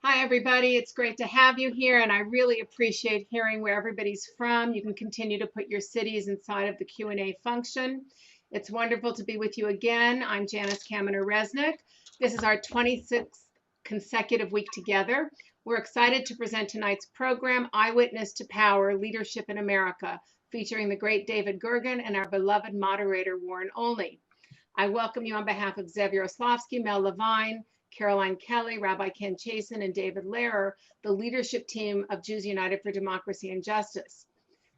Hi, everybody. It's great to have you here, and I really appreciate hearing where everybody's from. You can continue to put your cities inside of the Q&A function. It's wonderful to be with you again. I'm Janice Kaminer-Resnick. This is our 26th consecutive week together. We're excited to present tonight's program, Eyewitness to Power, Leadership in America, featuring the great David Gergen and our beloved moderator, Warren Olney. I welcome you on behalf of Zev Yaroslavsky, Mel Levine, Caroline Kelly, Rabbi Ken Chasen, and David Lehrer, the leadership team of Jews United for Democracy and Justice.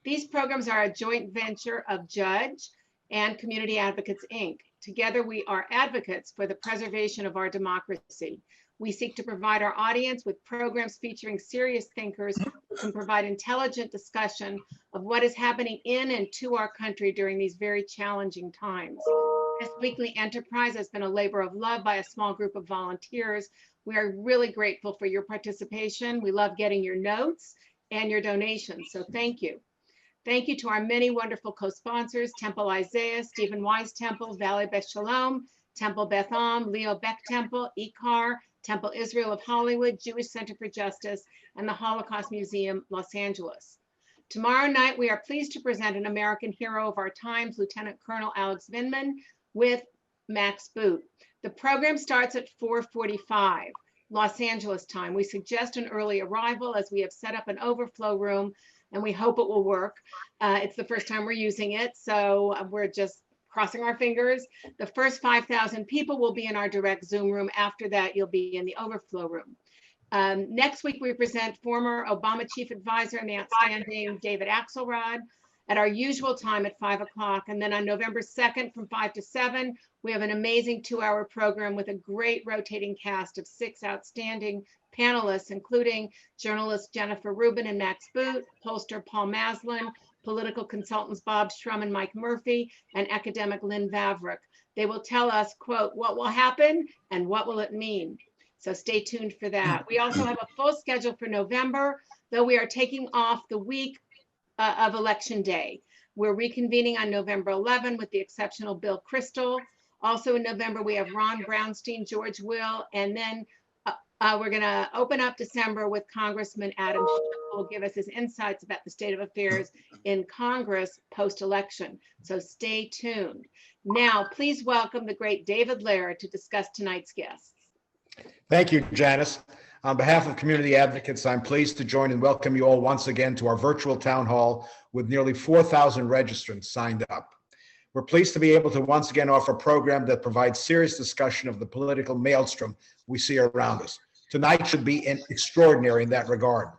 These programs are a joint venture of Judge and Community Advocates, Inc. Together, we are advocates for the preservation of our democracy. We seek to provide our audience with programs featuring serious thinkers who can provide intelligent discussion of what is happening in and to our country during these very challenging times. This weekly enterprise has been a labor of love by a small group of volunteers. We are really grateful for your participation. We love getting your notes and your donations, so thank you. Thank you to our many wonderful co-sponsors, Temple Isaiah, Stephen Wise Temple, Valley Beth Shalom, Temple Beth Am, Leo Beck Temple, ICAR, Temple Israel of Hollywood, Jewish Center for Justice, and the Holocaust Museum, Los Angeles. Tomorrow night, we are pleased to present an American hero of our times, Lieutenant Colonel Alex Vindman, with Max Boot. The program starts at 4:45 Los Angeles time. We suggest an early arrival as we have set up an overflow room and we hope it will work. It's the first time we're using it, so we're just crossing our fingers. The first 5,000 people will be in our direct Zoom room. After that, you'll be in the overflow room. Next week, we present former Obama Chief Advisor and the outstanding David Axelrod at our usual time at 5 o'clock. And then on November 2nd from 5 to 7, we have an amazing 2-hour program with a great rotating cast of 6 outstanding panelists, including journalist Jennifer Rubin and Max Boot, pollster Paul Maslin, political consultants Bob Shrum and Mike Murphy, and academic Lynn Vavrick. They will tell us, quote, what will happen and what will it mean? So stay tuned for that. We also have a full schedule for November, though we are taking off the week of Election Day. We're reconvening on November 11 with the exceptional Bill Kristol. Also in November, we have Ron Brownstein, George Will, and then we're going to open up December with Congressman Adam Schiff, who will give us his insights about the state of affairs in Congress post-election. So stay tuned. Now, please welcome the great David Lehrer to discuss tonight's guests. Thank you, Janice. On behalf of Community Advocates, I'm pleased to join and welcome you all once again to our virtual town hall with nearly 4,000 registrants signed up. We're pleased to be able to once again offer a program that provides serious discussion of the political maelstrom we see around us. Tonight should be extraordinary in that regard.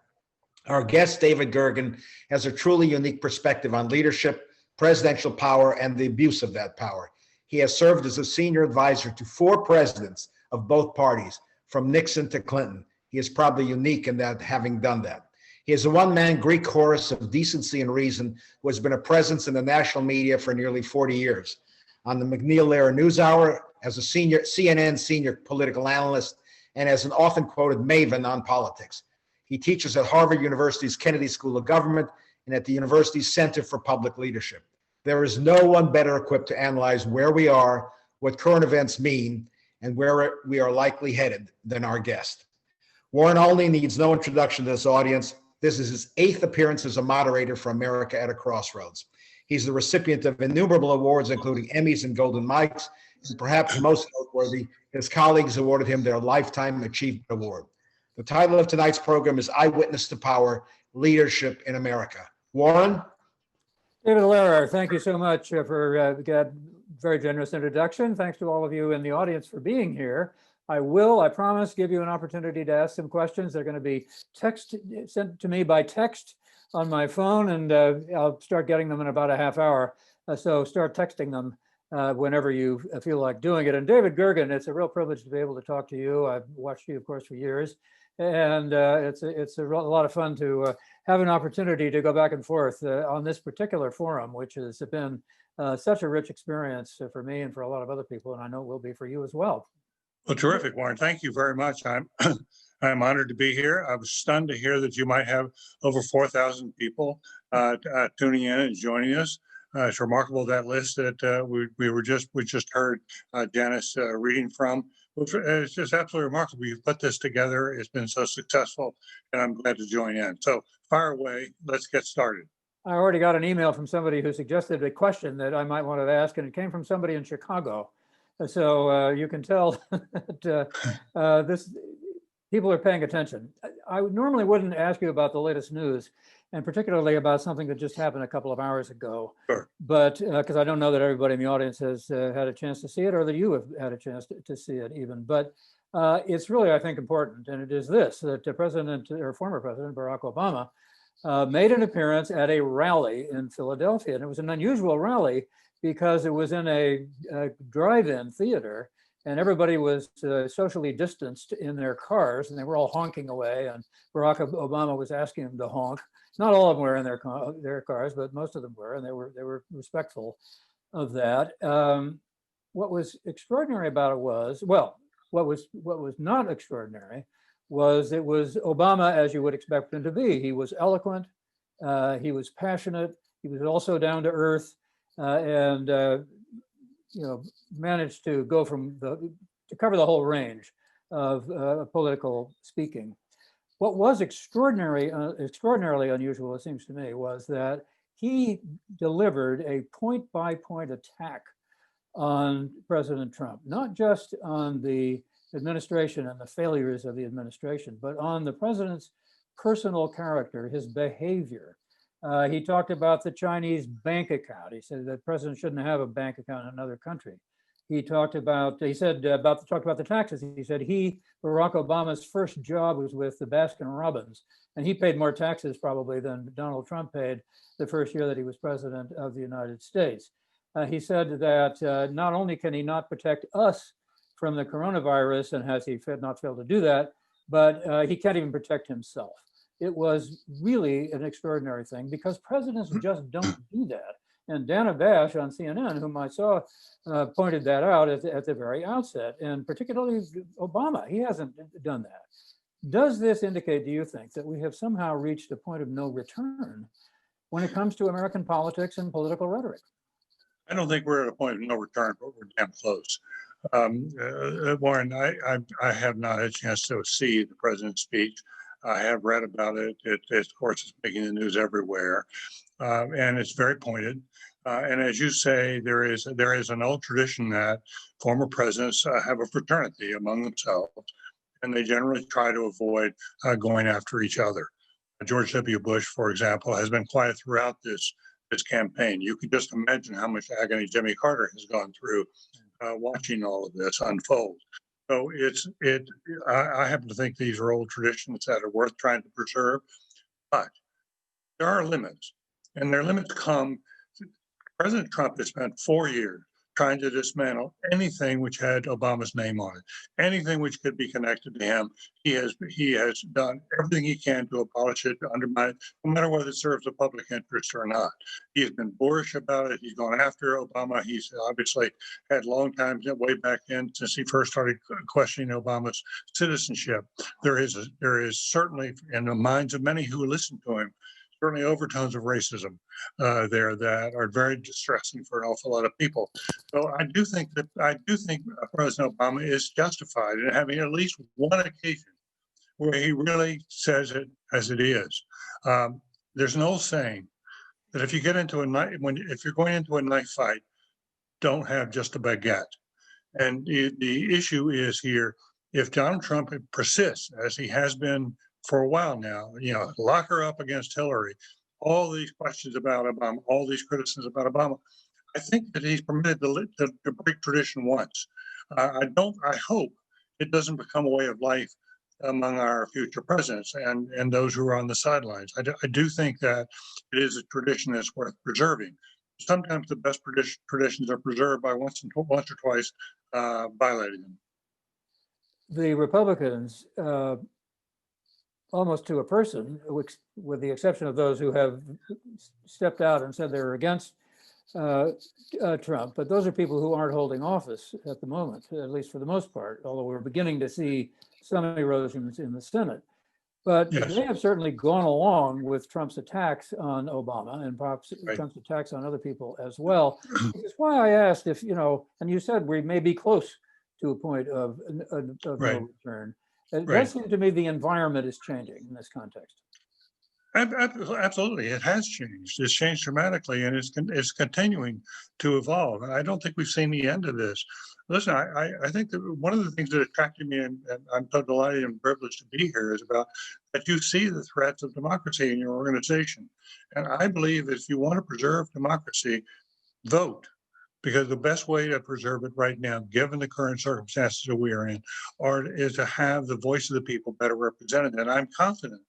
Our guest, David Gergen, has a truly unique perspective on leadership, presidential power, and the abuse of that power. He has served as a senior advisor to 4 presidents of both parties, from Nixon to Clinton. He is probably unique in that, having done that. He is a one-man Greek chorus of decency and reason who has been a presence in the national media for nearly 40 years. On the McNeil Lehrer NewsHour, as a CNN senior political analyst, and as an often quoted maven on politics. He teaches at Harvard University's Kennedy School of Government and at the university's Center for Public Leadership. There is no one better equipped to analyze where we are, what current events mean, and where we are likely headed than our guest. Warren Olney needs no introduction to this audience. This is his 8th appearance as a moderator for America at a Crossroads. He's the recipient of innumerable awards, including Emmys and Golden Mikes, and perhaps most noteworthy, his colleagues awarded him their Lifetime Achievement Award. The title of tonight's program is Eyewitness to Power, Leadership in America. Warren? David Lehrer, thank you so much for that very generous introduction. Thanks to all of you in the audience for being here. I promise, give you an opportunity to ask some questions. They're going to be sent to me by text on my phone, and I'll start getting them in about a half hour. So start texting them whenever you feel like doing it. And David Gergen, it's a real privilege to be able to talk to you. I've watched you, of course, for years. And it's a lot of fun to have an opportunity to go back and forth on this particular forum, which has been such a rich experience for me and for a lot of other people, and I know it will be for you as well. Well, terrific, Warren. Thank you very much. I'm honored to be here. I was stunned to hear that you might have over 4,000 people tuning in and joining us. It's remarkable, that list that we just heard Janice reading from. It's just absolutely remarkable. You've put this together. It's been so successful, and I'm glad to join in. So fire away. Let's get started. I already got an email from somebody who suggested a question that I might want to ask, and it came from somebody in Chicago. So you can tell that this people are paying attention. I normally wouldn't ask you about the latest news, and particularly about something that just happened a couple of hours ago. Sure. But because I don't know that everybody in the audience has had a chance to see it, or that you have had a chance to see it even. But it's really, I think, important, and it is this: that President or former President Barack Obama made an appearance at a rally in Philadelphia, and it was an unusual rally because it was in a drive-in theater, and everybody was socially distanced in their cars, and they were all honking away, and Barack Obama was asking them to honk. Not all of them were in their cars, but most of them were, and they were respectful of that. What was extraordinary about it was, well, what was not extraordinary was it was Obama as you would expect him to be. He was eloquent, he was passionate, he was also down to earth, and managed to go to cover the whole range of political speaking. What was extraordinarily unusual, it seems to me, was that he delivered a point-by-point attack on President Trump, not just on the administration and the failures of the administration, but on the president's personal character, his behavior. He talked about the Chinese bank account. He said that the president shouldn't have a bank account in another country. He talked about the taxes. He said Barack Obama's first job was with the Baskin-Robbins, and he paid more taxes probably than Donald Trump paid the first year that he was president of the United States. He said that not only can he not protect us from the coronavirus, and has he not failed to do that, but he can't even protect himself. It was really an extraordinary thing because presidents just don't do that. And Dana Bash on CNN, whom I saw, pointed that out at the very outset, and particularly Obama, he hasn't done that. Does this indicate, do you think, that we have somehow reached a point of no return when it comes to American politics and political rhetoric? I don't think we're at a point of no return, but we're damn close. Warren, I have not had a chance to see the president's speech. I have read about it. It of course, is making the news everywhere, and it's very pointed. And as you say, there is an old tradition that former presidents have a fraternity among themselves, and they generally try to avoid going after each other. George W. Bush, for example, has been quiet throughout this campaign. You could just imagine how much agony Jimmy Carter has gone through watching all of this unfold. So I happen to think these are old traditions that are worth trying to preserve, but there are limits, and their limits come. President Trump has spent 4 years trying to dismantle anything which had Obama's name on it, anything which could be connected to him. He has done everything he can to abolish it, to undermine it, no matter whether it serves the public interest or not. He has been boorish about it. He's gone after Obama. He's obviously had long times way back in since he first started questioning Obama's citizenship. There is certainly in the minds of many who listen to him, certainly overtones of racism there that are very distressing for an awful lot of people. So I do think President Obama is justified in having at least one occasion where he really says it as it is. There's an old saying that if you're going into a knife fight, don't have just a baguette. And the issue is here, if Donald Trump persists, as he has been for a while now, lock her up against Hillary, all these questions about Obama, all these criticisms about Obama, I think that he's permitted to break tradition once. I hope it doesn't become a way of life among our future presidents and those who are on the sidelines. I do think that it is a tradition that's worth preserving. Sometimes the best traditions are preserved by once or twice violating them. The Republicans, almost to a person, with the exception of those who have stepped out and said they're against Trump, but those are people who aren't holding office at the moment, at least for the most part, although we're beginning to see some erosions in the Senate. But Yes. they have certainly gone along with Trump's attacks on Obama and perhaps Right. Trump's attacks on other people as well. Which is why I asked if, and you said we may be close to a point of Right. no return. It Right. does seem to me the environment is changing in this context. Absolutely, it has changed. It's changed dramatically, and it's continuing to evolve. And I don't think we've seen the end of this. Listen, I think that one of the things that attracted me, and I'm so delighted and privileged to be here, is about that you see the threats of democracy in your organization. And I believe if you want to preserve democracy, vote. Because the best way to preserve it right now, given the current circumstances that we are in, is to have the voice of the people better represented. And I'm confident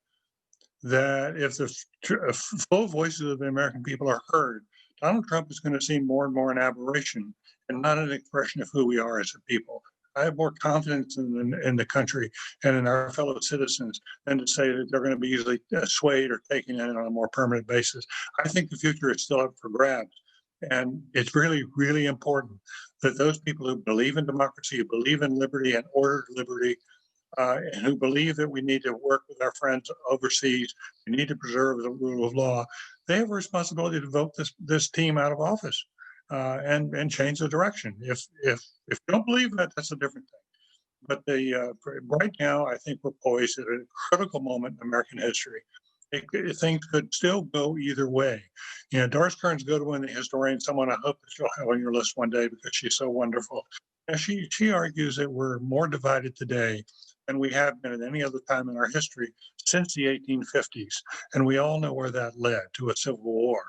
that if the full voices of the American people are heard, Donald Trump is going to seem more and more an aberration and not an expression of who we are as a people. I have more confidence in the country and in our fellow citizens than to say that they're going to be easily swayed or taken in on a more permanent basis. I think the future is still up for grabs. And it's really, really important that those people who believe in democracy, who believe in liberty and ordered liberty, and who believe that we need to work with our friends overseas, we need to preserve the rule of law, they have a responsibility to vote this team out of office and change the direction. If you don't believe that, that's a different thing. But right now, I think we're poised at a critical moment in American history. Things could still go either way. Doris Kearns Goodwin, the historian, someone I hope that you'll have on your list one day because she's so wonderful. And she argues that we're more divided today than we have been at any other time in our history since the 1850s. And we all know where that led, to a civil war.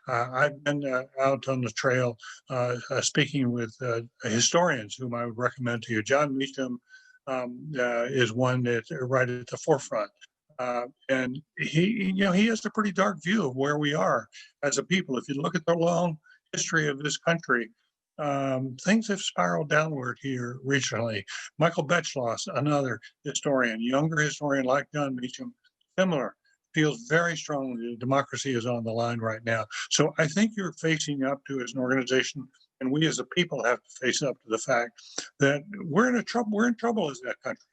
I've been out on the trail speaking with historians whom I would recommend to you. John Meacham is one that's right at the forefront. And he has a pretty dark view of where we are as a people. If you look at the long history of this country, things have spiraled downward here regionally. Michael Betzloss, another historian, younger historian like John Meacham, similar, feels very strongly that democracy is on the line right now. So I think you're facing up to, as an organization, and we as a people have to face up to the fact that we're in trouble as that country.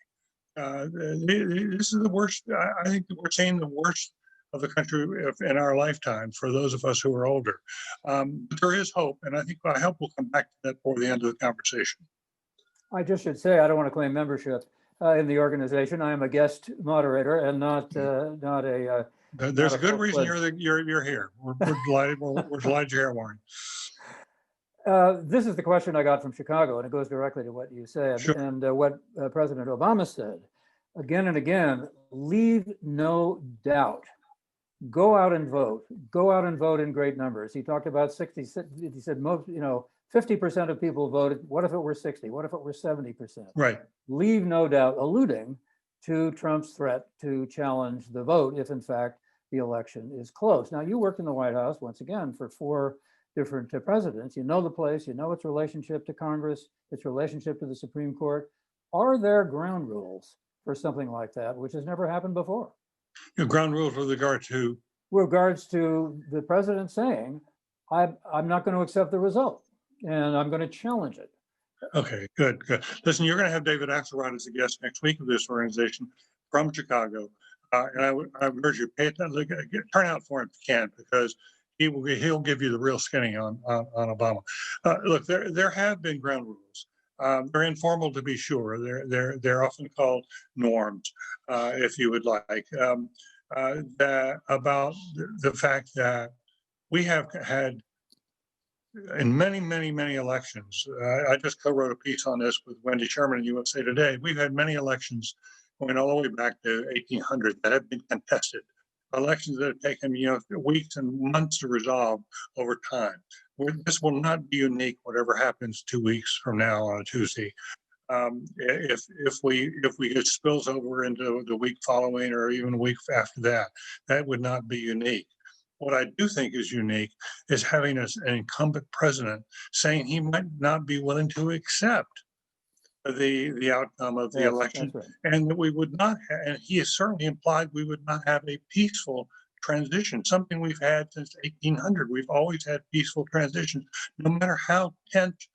This is the worst. I think that we're seeing the worst of the country in our lifetime for those of us who are older. But there is hope, and I hope we'll come back to that before the end of the conversation. I just should say, I don't want to claim membership in the organization. I am a guest moderator and not a. There's a good reason you're here. We're delighted. We're delighted you're here, Warren. This is the question I got from Chicago, and it goes directly to what you said. Sure. And what President Obama said again and again: leave no doubt. Go out and vote. Go out and vote in great numbers. He talked about 60. He said 50% of people voted. What if it were 60? What if it were 70%? Right. Leave no doubt, alluding to Trump's threat to challenge the vote if, in fact, the election is close. Now, you worked in the White House once again for 4 different presidents. You know the place. You know its relationship to Congress, its relationship to the Supreme Court. Are there ground rules for something like that, which has never happened before? Ground rules with regard to? With regards to the president saying, I'm not going to accept the result, and I'm going to challenge it. Okay, good. Listen, you're going to have David Axelrod as a guest next week of this organization from Chicago. And I would urge you, turn out for him if you can, because he'll give you the real skinny on Obama. Look, there have been ground rules. They're informal, to be sure. They're often called norms, if you would like. About the fact that we have had in many elections. I just co-wrote a piece on this with Wendy Sherman in USA Today. We've had many elections going all the way back to 1800 that have been contested. Elections that have taken weeks and months to resolve over time. This will not be unique. Whatever happens 2 weeks from now on a Tuesday, if it spills over into the week following or even a week after that, that would not be unique. What I do think is unique is having an incumbent president saying he might not be willing to accept the outcome of the election, right. And that we would not have, and he has certainly implied we would not have a peaceful transition, something we've had since 1800. We've always had peaceful transitions, no matter how tense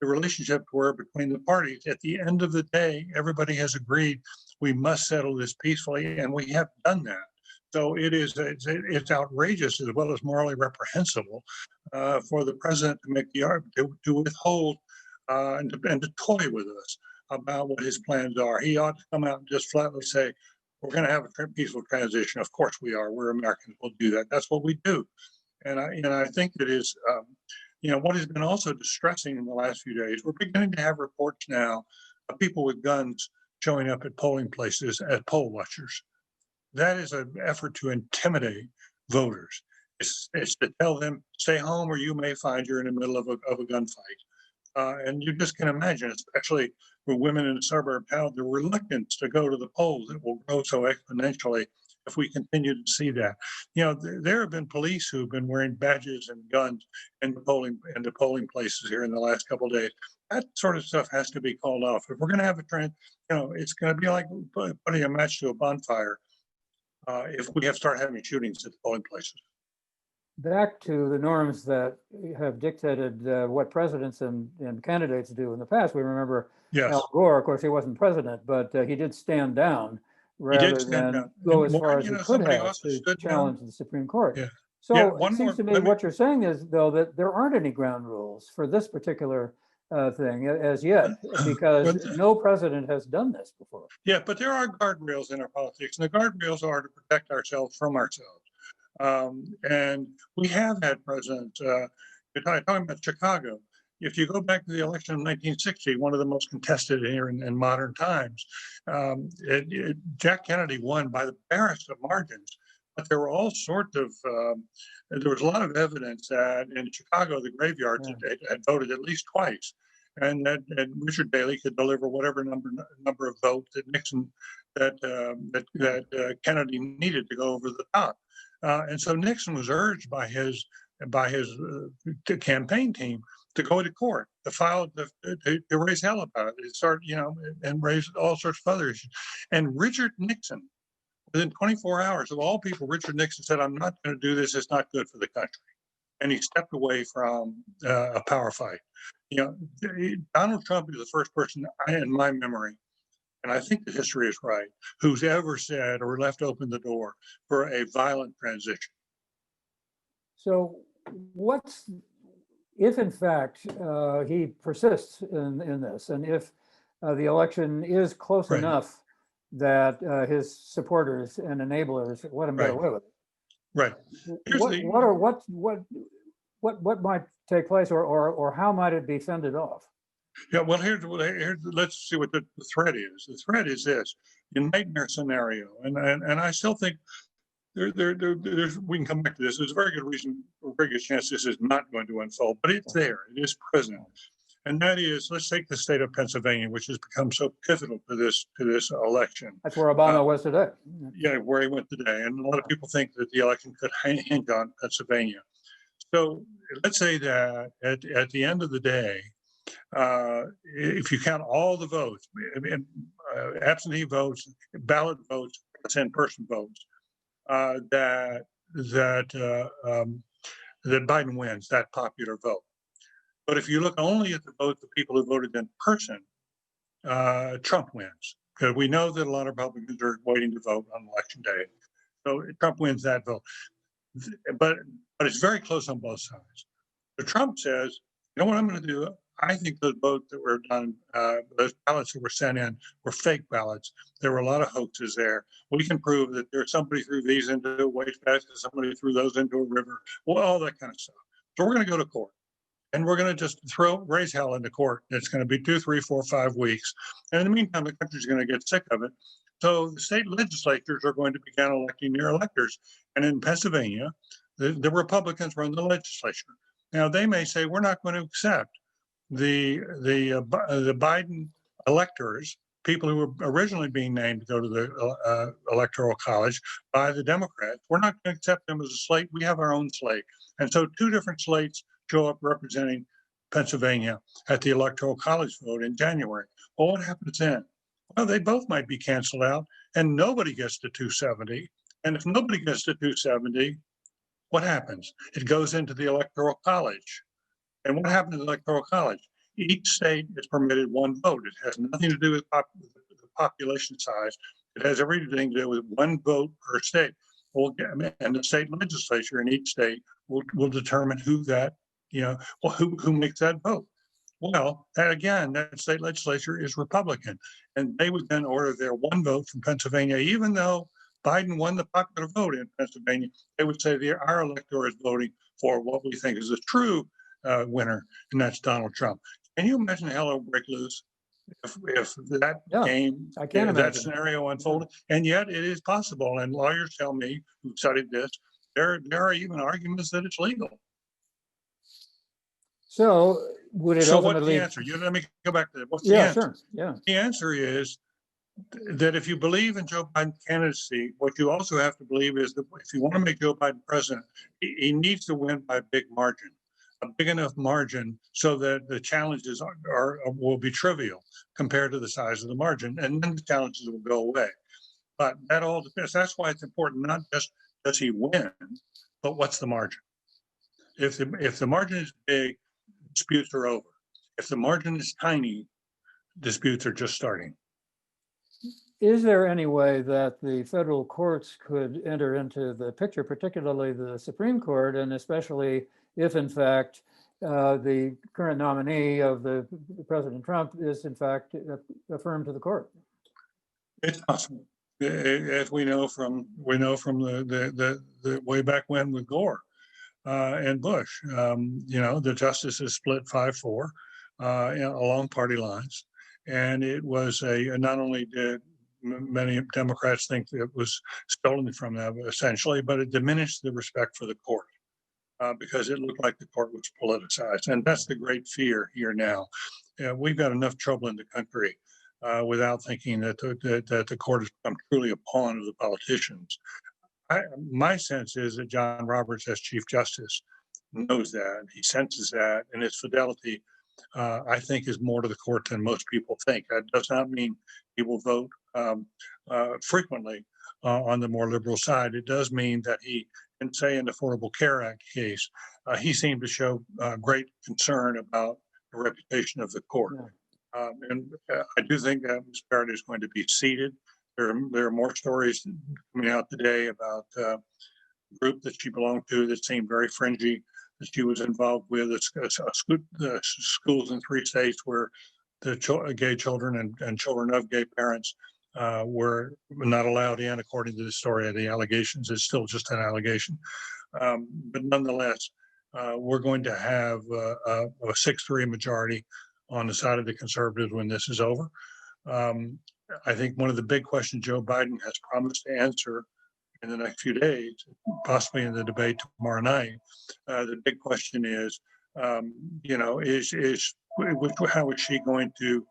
the relationships were between the parties. At the end of the day, everybody has agreed we must settle this peacefully, and we have done that. So it's outrageous as well as morally reprehensible for the president to make the argument to withhold and to toy with us about what his plans are. He ought to come out and just flatly say, we're going to have a peaceful transition. Of course we are. We're Americans. We'll do that. That's what we do. And I think it is, what has been also distressing in the last few days, we're beginning to have reports now of people with guns showing up at polling places as poll watchers. That is an effort to intimidate voters. It's to tell them, stay home or you may find you're in the middle of a gunfight. And you just can imagine, especially for women in the suburb town, the reluctance to go to the polls that will grow so exponentially if we continue to see that. There have been police who've been wearing badges and guns in the polling places here in the last couple of days. That sort of stuff has to be called off. If we're going to have a trend, it's going to be like putting a match to a bonfire if we have to start having shootings at the polling places. Back to the norms that have dictated what presidents and candidates do in the past. We remember Al Gore, of course, he wasn't president, but he did stand down rather than go as far as he could have to challenge the Supreme Court. Yeah. So it seems to me what you're saying is, though, that there aren't any ground rules for this particular thing as yet, because no president has done this before. Yeah, but there are guardrails in our politics, and the guardrails are to protect ourselves from ourselves. And we have had presidents, you're talking about Chicago. If you go back to the election of 1960, one of the most contested here in modern times, Jack Kennedy won by the barest of margins. But there were all sorts of, there was a lot of evidence that in Chicago, the graveyards had voted at least twice. And that Richard Daley could deliver whatever number of votes that Nixon, that Kennedy needed to go over the top. And so Nixon was urged by his campaign team to go to court, to file, to raise hell about it, start, and raise all sorts of other issues. And Richard Nixon, within 24 hours of all people, Richard Nixon said, "I'm not going to do this. It's not good for the country." And he stepped away from a power fight. Donald Trump is the first person in my memory, and I think the history is right, who's ever said or left open the door for a violent transition. So if in fact he persists in this, and if the election is close enough that his supporters and enablers let him get away with it? Right. What might take place, or how might it be fended off? Yeah, well, let's see what the threat is. The threat is this: in nightmare scenario, and I still think there's we can come back to this. There's a very good chance this is not going to unfold, but it's there. It is present, and that is, let's take the state of Pennsylvania, which has become so pivotal to this election. That's where Obama was today. Yeah, where he went today, and a lot of people think that the election could hinge on Pennsylvania. So let's say that at the end of the day, if you count all the votes, absentee votes, ballot votes, in-person votes, that Biden wins that popular vote. But if you look only at the vote of people who voted in person, Trump wins, because we know that a lot of Republicans are waiting to vote on election day. So Trump wins that vote. But it's very close on both sides. So Trump says, you know what I'm going to do? I think those votes that were done, those ballots that were sent in were fake ballots. There were a lot of hoaxes there. We can prove that there's somebody threw these into a wastebasket, somebody threw those into a river, well, all that kind of stuff. So we're going to go to court. And we're going to just raise hell into court. It's going to be 2, 3, 4, 5 weeks. And in the meantime, the country's going to get sick of it. So the state legislatures are going to begin electing their electors. And in Pennsylvania, the Republicans run the legislature. Now, they may say, we're not going to accept the Biden electors, people who were originally being named to go to the Electoral College by the Democrats. We're not going to accept them as a slate. We have our own slate. And so 2 different slates show up representing Pennsylvania at the Electoral College vote in January. Well, what happens then? Well, they both might be canceled out, and nobody gets to 270. And if nobody gets to 270, what happens? It goes into the Electoral College. And what happened to the Electoral College? Each state is permitted one vote. It has nothing to do with the population size. It has everything to do with one vote per state. And the state legislature in each state will determine who that, who makes that vote. Well, that state legislature is Republican, and they would then order their one vote from Pennsylvania, even though Biden won the popular vote in Pennsylvania. They would say our elector is voting for what we think is the true winner, and that's Donald Trump. Can you imagine hell will break loose if that game, I can't that imagine. scenario unfolded? And yet it is possible. And lawyers tell me who studied this, there are even arguments that it's legal. So would it So ultimately? what's the answer? Let me go back to that. What's the Yeah, answer? sure. Yeah. The answer is that if you believe in Joe Biden's candidacy, what you also have to believe is that if you want to make Joe Biden president, he needs to win by a big margin, a big enough margin so that the challenges will be trivial compared to the size of the margin, and then the challenges will go away. But that all depends. That's why it's important, not just does he win, but what's the margin? If the margin is big, disputes are over. If the margin is tiny, disputes are just starting. Is there any way that the federal courts could enter into the picture, particularly the Supreme Court, and especially if, in fact, the current nominee of the President Trump is, in fact, affirmed to the court? It's possible, as we know from the way back when with Gore and Bush. The justices split 5-4 along party lines, and it was not only did many Democrats think that it was stolen from them essentially, but it diminished the respect for the court because it looked like the court was politicized. And that's the great fear here now. We've got enough trouble in the country without thinking that the court has become truly a pawn of the politicians. My sense is that John Roberts, as Chief Justice, knows that, he senses that, and his fidelity, I think, is more to the court than most people think. That does not mean he will vote frequently on the more liberal side. It does mean that he can say in the Affordable Care Act case, he seemed to show great concern about the reputation of the court. And I do think that Ms. Barrett is going to be seated. There are more stories coming out today about a group that she belonged to that seemed very fringy, that she was involved with, the schools in 3 states where the gay children and children of gay parents were not allowed in, according to the story of the allegations. It's still just an allegation. But nonetheless, we're going to have a 6-3 majority on the side of the conservatives when this is over. I think one of the big questions Joe Biden has promised to answer in the next few days, possibly in the debate tomorrow night, the big question is, how is she going to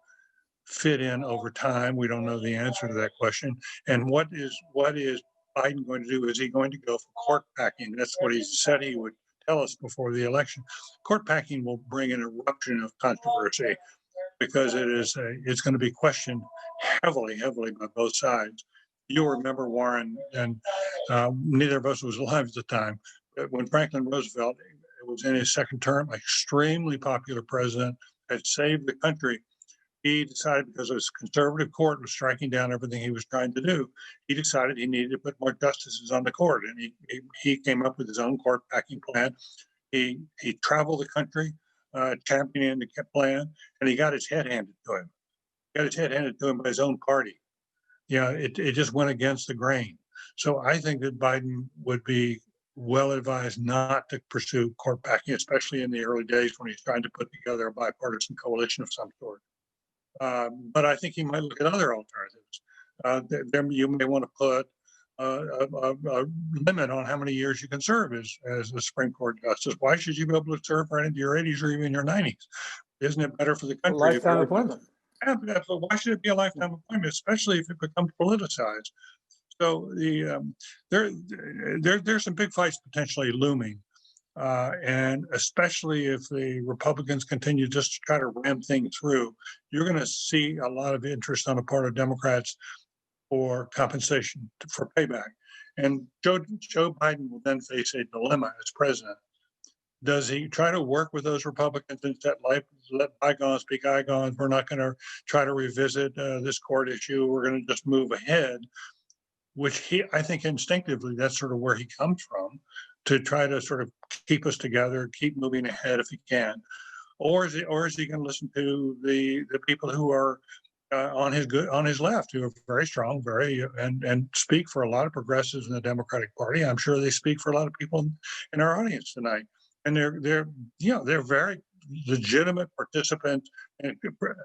fit in over time? We don't know the answer to that question. And what is Biden going to do? Is he going to go for court packing? That's what he said he would tell us before the election. Court packing will bring an eruption of controversy because it's going to be questioned heavily by both sides. You'll remember, Warren, and neither of us was alive at the time, but when Franklin Roosevelt was in his second term, extremely popular president, had saved the country. He decided, because his conservative court was striking down everything he was trying to do, he decided he needed to put more justices on the court, and he came up with his own court packing plan. He traveled the country championing the plan, and he got his head handed to him. Got his head handed to him by his own party. It just went against the grain. So I think that Biden would be well advised not to pursue court packing, especially in the early days when he's trying to put together a bipartisan coalition of some sort. But I think he might look at other alternatives. You may want to put a limit on how many years you can serve as a Supreme Court justice. Why should you be able to serve right into your 80s or even your 90s? Isn't it better for the country? A lifetime appointment. But why should it be a lifetime appointment, especially if it becomes politicized? So there's some big fights potentially looming, and especially if the Republicans continue just to try to ram things through, you're going to see a lot of interest on the part of Democrats for compensation, for payback. And Joe Biden will then face a dilemma as president. Does he try to work with those Republicans and let bygones be bygones? We're not going to try to revisit this court issue. We're going to just move ahead, which I think instinctively, that's sort of where he comes from, to try to sort of keep us together, keep moving ahead if he can. Or is he going to listen to the people who are on his left, who are very strong, and speak for a lot of progressives in the Democratic Party? I'm sure they speak for a lot of people in our audience tonight, and they're very legitimate participants and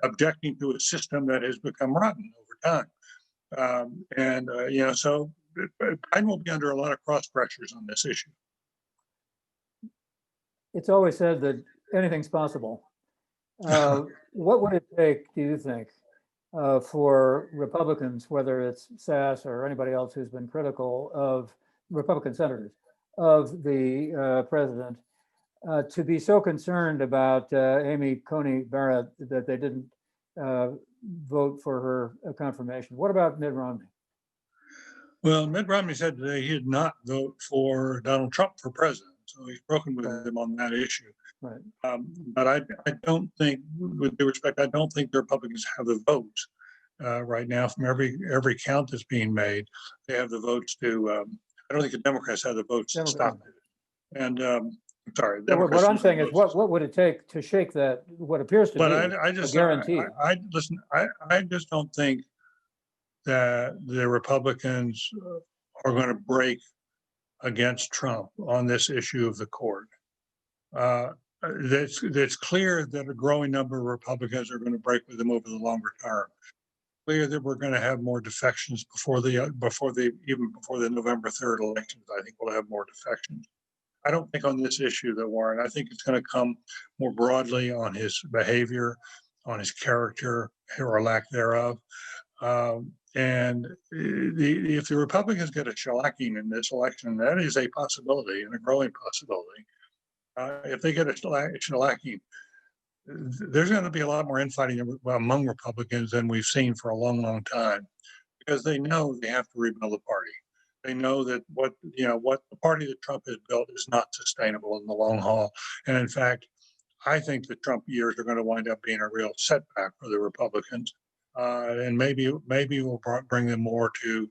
objecting to a system that has become rotten over time. So Biden will be under a lot of cross pressures on this issue. It's always said that anything's possible. What would it take, do you think, for Republicans, whether it's Sass or anybody else who's been critical of Republican senators of the president, to be so concerned about Amy Coney Barrett that they didn't vote for her confirmation? What about Mitt Romney? Well, Mitt Romney said today he did not vote for Donald Trump for president, so he's broken with him on that issue. Right. But I don't think, with due respect, I don't think the Republicans have the votes right now. From every count that's being made, they have the votes to. I don't think the Democrats have the votes to stop it. And I'm sorry. What I'm saying is, what would it take to shake that? What appears to be a guarantee. I just don't think that the Republicans are going to break against Trump on this issue of the court. It's clear that a growing number of Republicans are going to break with him over the longer term. Clear that we're going to have more defections before the November 3rd elections. I think we'll have more defections. I don't think on this issue, though, Warren. I think it's going to come more broadly on his behavior, on his character or lack thereof. And if the Republicans get a shellacking in this election, that is a possibility and a growing possibility. If they get a shellacking, there's going to be a lot more infighting among Republicans than we've seen for a long, long time, because they know they have to rebuild the party. They know that what the party that Trump has built is not sustainable in the long haul. And in fact, I think the Trump years are going to wind up being a real setback for the Republicans. And maybe we'll bring them more to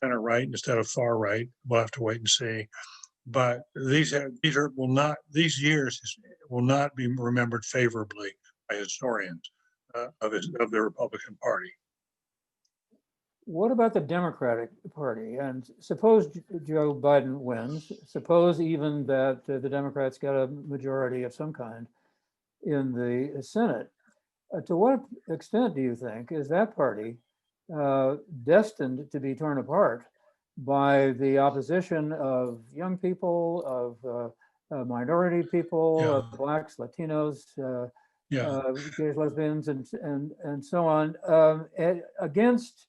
center right instead of far right. We'll have to wait and see. But these years will not be remembered favorably by historians of the Republican Party. What about the Democratic Party? And suppose Joe Biden wins, suppose even that the Democrats get a majority of some kind in the Senate. To what extent do you think is that party destined to be torn apart by the opposition of young people, of minority people, of Blacks, Latinos, gays, lesbians, and so on, against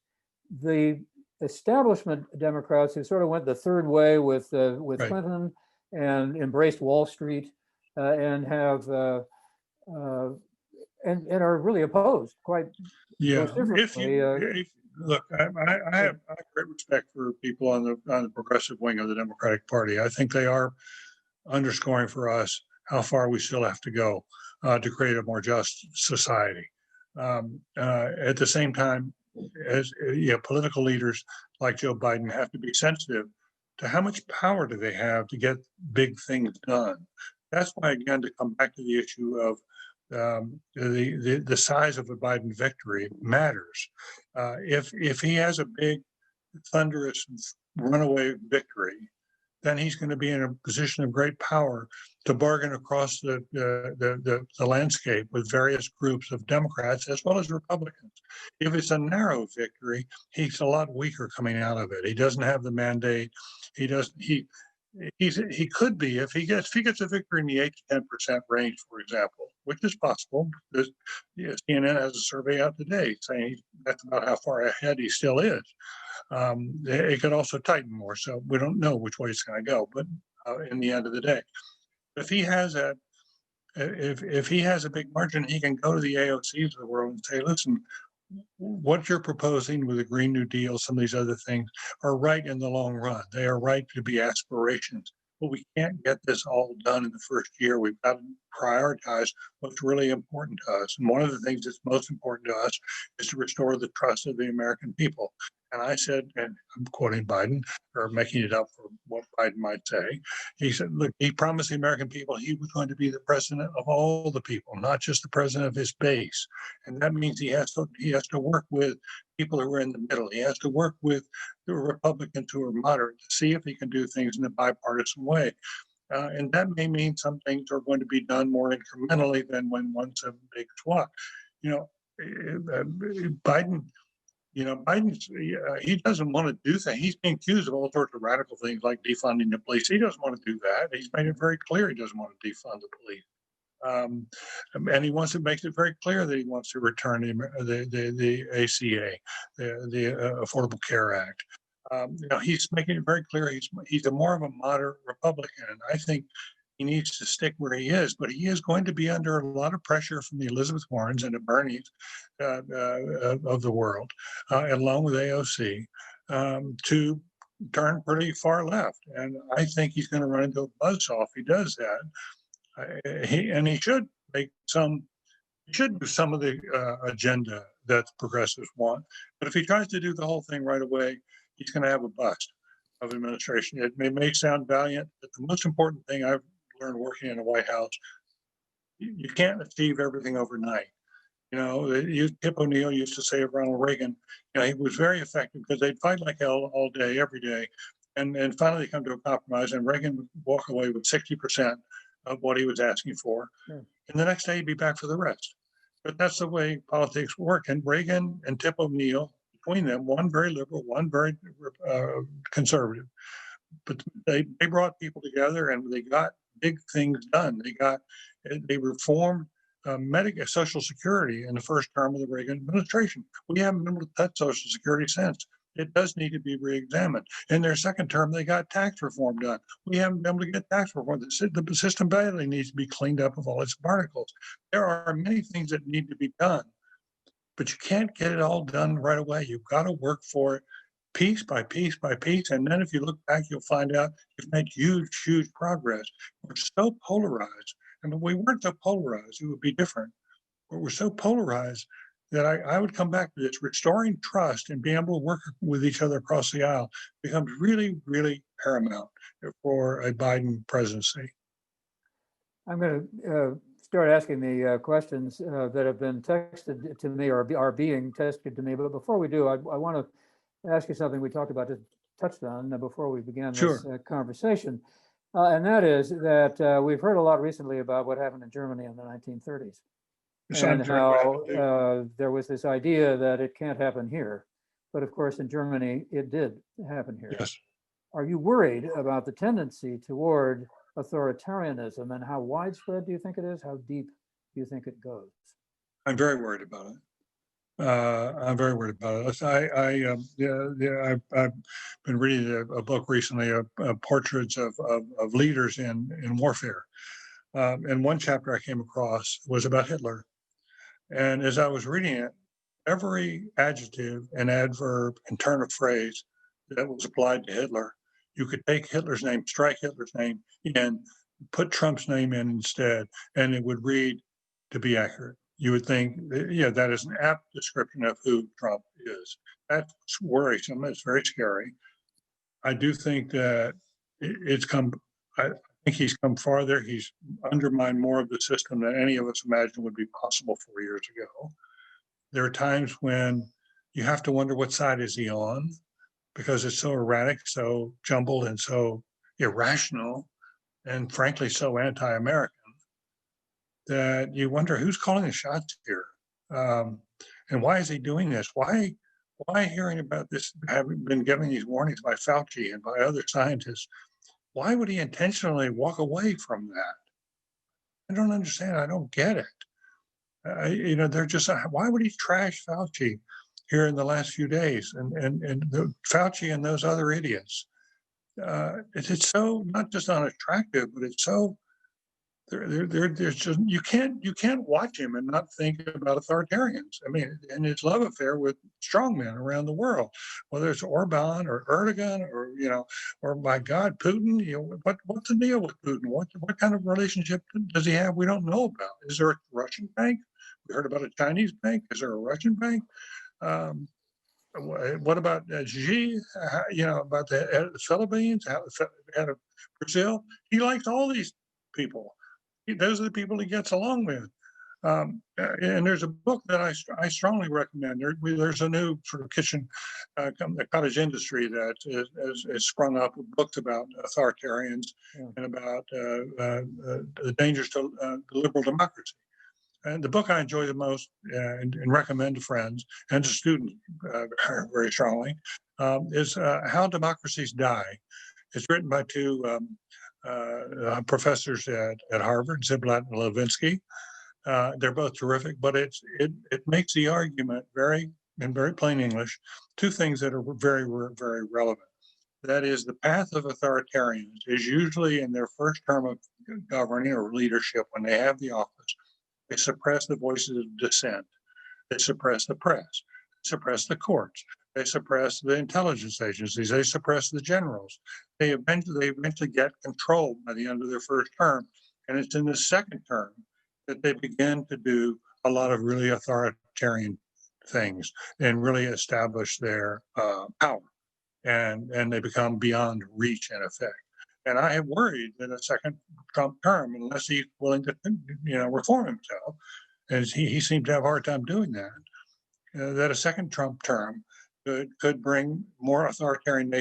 the establishment Democrats who sort of went the third way with Clinton and embraced Wall Street and have and are really opposed quite differently. Look, I have great respect for people on the progressive wing of the Democratic Party. I think they are underscoring for us how far we still have to go to create a more just society. At the same time, as political leaders like Joe Biden have to be sensitive to how much power do they have to get big things done. That's why, again, to come back to the issue of the size of a Biden victory matters. If he has a big, thunderous runaway victory, then he's going to be in a position of great power to bargain across the landscape with various groups of Democrats as well as Republicans. If it's a narrow victory, he's a lot weaker coming out of it. He doesn't have the mandate. He could be, if he gets a victory in the 8 to 10% range, for example, which is possible. CNN has a survey out today saying that's about how far ahead he still is. It could also tighten more, so we don't know which way it's going to go. But in the end of the day, if he has a big margin, he can go to the AOCs of the world and say, "Listen, what you're proposing with the Green New Deal, some of these other things, are right in the long run. They are right to be aspirations. but we can't get this all done in the first year. We've got to prioritize what's really important to us. And one of the things that's most important to us is to restore the trust of the American people. And I said, and I'm quoting Biden or making it up for what Biden might say. He said, look, he promised the American people he was going to be the president of all the people, not just the president of his base. And that means he has to work with people who are in the middle. He has to work with the Republicans who are moderate to see if he can do things in a bipartisan way. And that may mean some things are going to be done more incrementally than when one's a big swath. Biden, he doesn't want to do things. He's being accused of all sorts of radical things like defunding the police. He doesn't want to do that. He's made it very clear he doesn't want to defund the police. And he makes it very clear that he wants to return the ACA, the Affordable Care Act. He's making it very clear he's more of a moderate Republican, and I think he needs to stick where he is. But he is going to be under a lot of pressure from the Elizabeth Warrens and the Bernies of the world, along with AOC, to turn pretty far left. And I think he's going to run into a buzzsaw if he does that. He should do some of the agenda that progressives want. But if he tries to do the whole thing right away, he's going to have a bust of administration. It may sound valiant, but the most important thing I've learned working in the White House, you can't achieve everything overnight. Tip O'Neill used to say of Ronald Reagan, he was very effective because they'd fight like hell all day, every day, and finally come to a compromise, and Reagan would walk away with 60% of what he was asking for. Sure. And the next day he'd be back for the rest. But that's the way politics work. And Reagan and Tip O'Neill, between them, one very liberal, one very conservative. But they brought people together and they got big things done. They reformed Social Security in the first term of the Reagan administration. We haven't been able to touch Social Security since. It does need to be reexamined. In their second term, they got tax reform done. We haven't been able to get tax reform. The system badly needs to be cleaned up of all its particles. There are many things that need to be done, but you can't get it all done right away. You've got to work for it piece by piece by piece. And then if you look back, you'll find out you've made huge, huge progress. We're so polarized. And if we weren't so polarized, it would be different. But we're so polarized that I would come back to this. Restoring trust and being able to work with each other across the aisle becomes really, really paramount for a Biden presidency. I'm going to start asking the questions that have been texted to me or are being texted to me. But before we do, I want to ask you something we talked about, just touched on before we began this conversation. And that is that we've heard a lot recently about what happened in Germany in the 1930s. And how there was this idea that it can't happen here. But of course, in Germany, it did happen here. Yes. Are you worried about the tendency toward authoritarianism, and how widespread do you think it is? How deep do you think it goes? I'm very worried about it. I'm very worried about it. I've been reading a book recently of portraits of leaders in warfare. And one chapter I came across was about Hitler. And as I was reading it, every adjective and adverb and turn of phrase that was applied to Hitler, you could take Hitler's name, strike Hitler's name, and put Trump's name in instead, and it would read to be accurate. You would think, yeah, that is an apt description of who Trump is. That's worrisome. It's very scary. I do think that I think he's come farther. He's undermined more of the system than any of us imagined would be possible 4 years ago. There are times when you have to wonder what side is he on, because it's so erratic, so jumbled, and so irrational, and frankly, so anti-American, that you wonder who's calling the shots here, and why is he doing this? Why hearing about this, having been given these warnings by Fauci and by other scientists? Why would he intentionally walk away from that? I don't understand. I don't get it. They're just, why would he trash Fauci here in the last few days? And Fauci and those other idiots. It's so not just unattractive, but it's so There's just you can't watch him and not think about authoritarians. I mean, and his love affair with strongmen around the world, whether it's Orban or Erdogan or or my God, Putin. What's the deal with Putin? What kind of relationship does he have? We don't know about. Is there a Russian bank? We heard about a Chinese bank. Is there a Russian bank? Um, what about Xi? About the Philippines, out of Brazil. He likes all these people. Those are the people he gets along with. And there's a book that I strongly recommend. There's a new sort of cottage industry that is sprung up with books about authoritarians and about the dangers to liberal democracy. And the book I enjoy the most and recommend to friends and to students very strongly is How Democracies Die. It's written by two professors at Harvard, Ziblatt and Levinsky. They're both terrific, but it makes the argument in very plain English, two things that are very, very relevant. That is, the path of authoritarians is usually in their first term of governing or leadership when they have the office. They suppress the voices of dissent. They suppress the press. They suppress the courts. They suppress the intelligence agencies. They suppress the generals. They eventually get control by the end of their first term. And it's in the second term that they begin to do a lot of really authoritarian things and really establish their power. And they become beyond reach in effect. And I have worried that a second Trump term, unless he's willing to, reform himself, as he seemed to have a hard time doing that, that a second Trump term could bring more authoritarian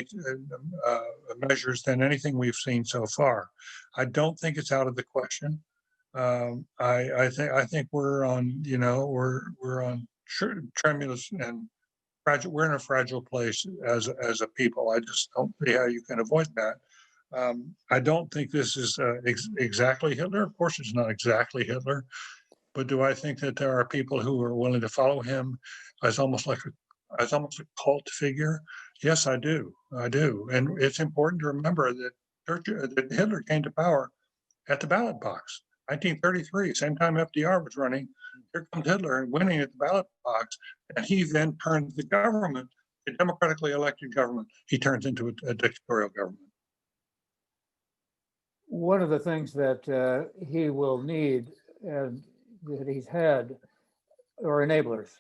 measures than anything we've seen so far. I don't think it's out of the question. I think we're on, we're on tremulous and fragile. We're in a fragile place as a people. I just don't see how you can avoid that. I don't think this is exactly Hitler. Of course, it's not exactly Hitler, but do I think that there are people who are willing to follow him as almost a cult figure? Yes, I do. And it's important to remember that Hitler came to power at the ballot box. 1933, same time FDR was running. Here comes Hitler and winning at the ballot box, and he then turns the government, a democratically elected government, he turns into a dictatorial government. One of the things that he will need and that he's had are enablers.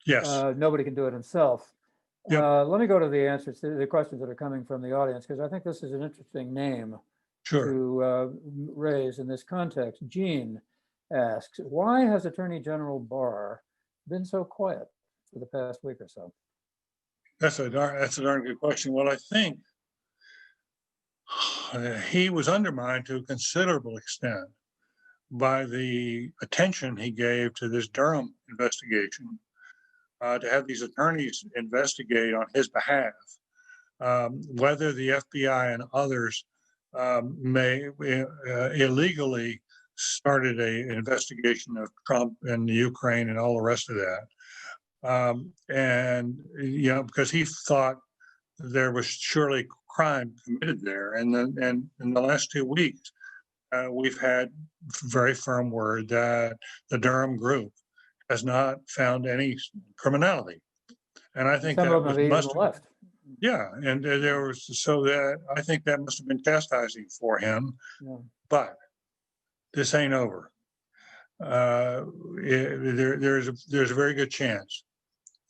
Yes. Nobody can do it himself. Yep. Let me go to the answers to the questions that are coming from the audience, because I think this is an interesting name to raise in this context. Jean asks, why has Attorney General Barr been so quiet for the past week or so? That's a darn good question. Well, I think he was undermined to a considerable extent by the attention he gave to this Durham investigation, to have these attorneys investigate on his behalf, whether the FBI and others may illegally started an investigation of Trump and the Ukraine and all the rest of that. Because he thought there was surely crime committed there. And then in the last 2 weeks, we've had very firm word that the Durham group has not found any criminality. And I think some of them have even left. Yeah, and there was that I think that must have been chastising for him. Yeah. But this ain't over. There's a very good chance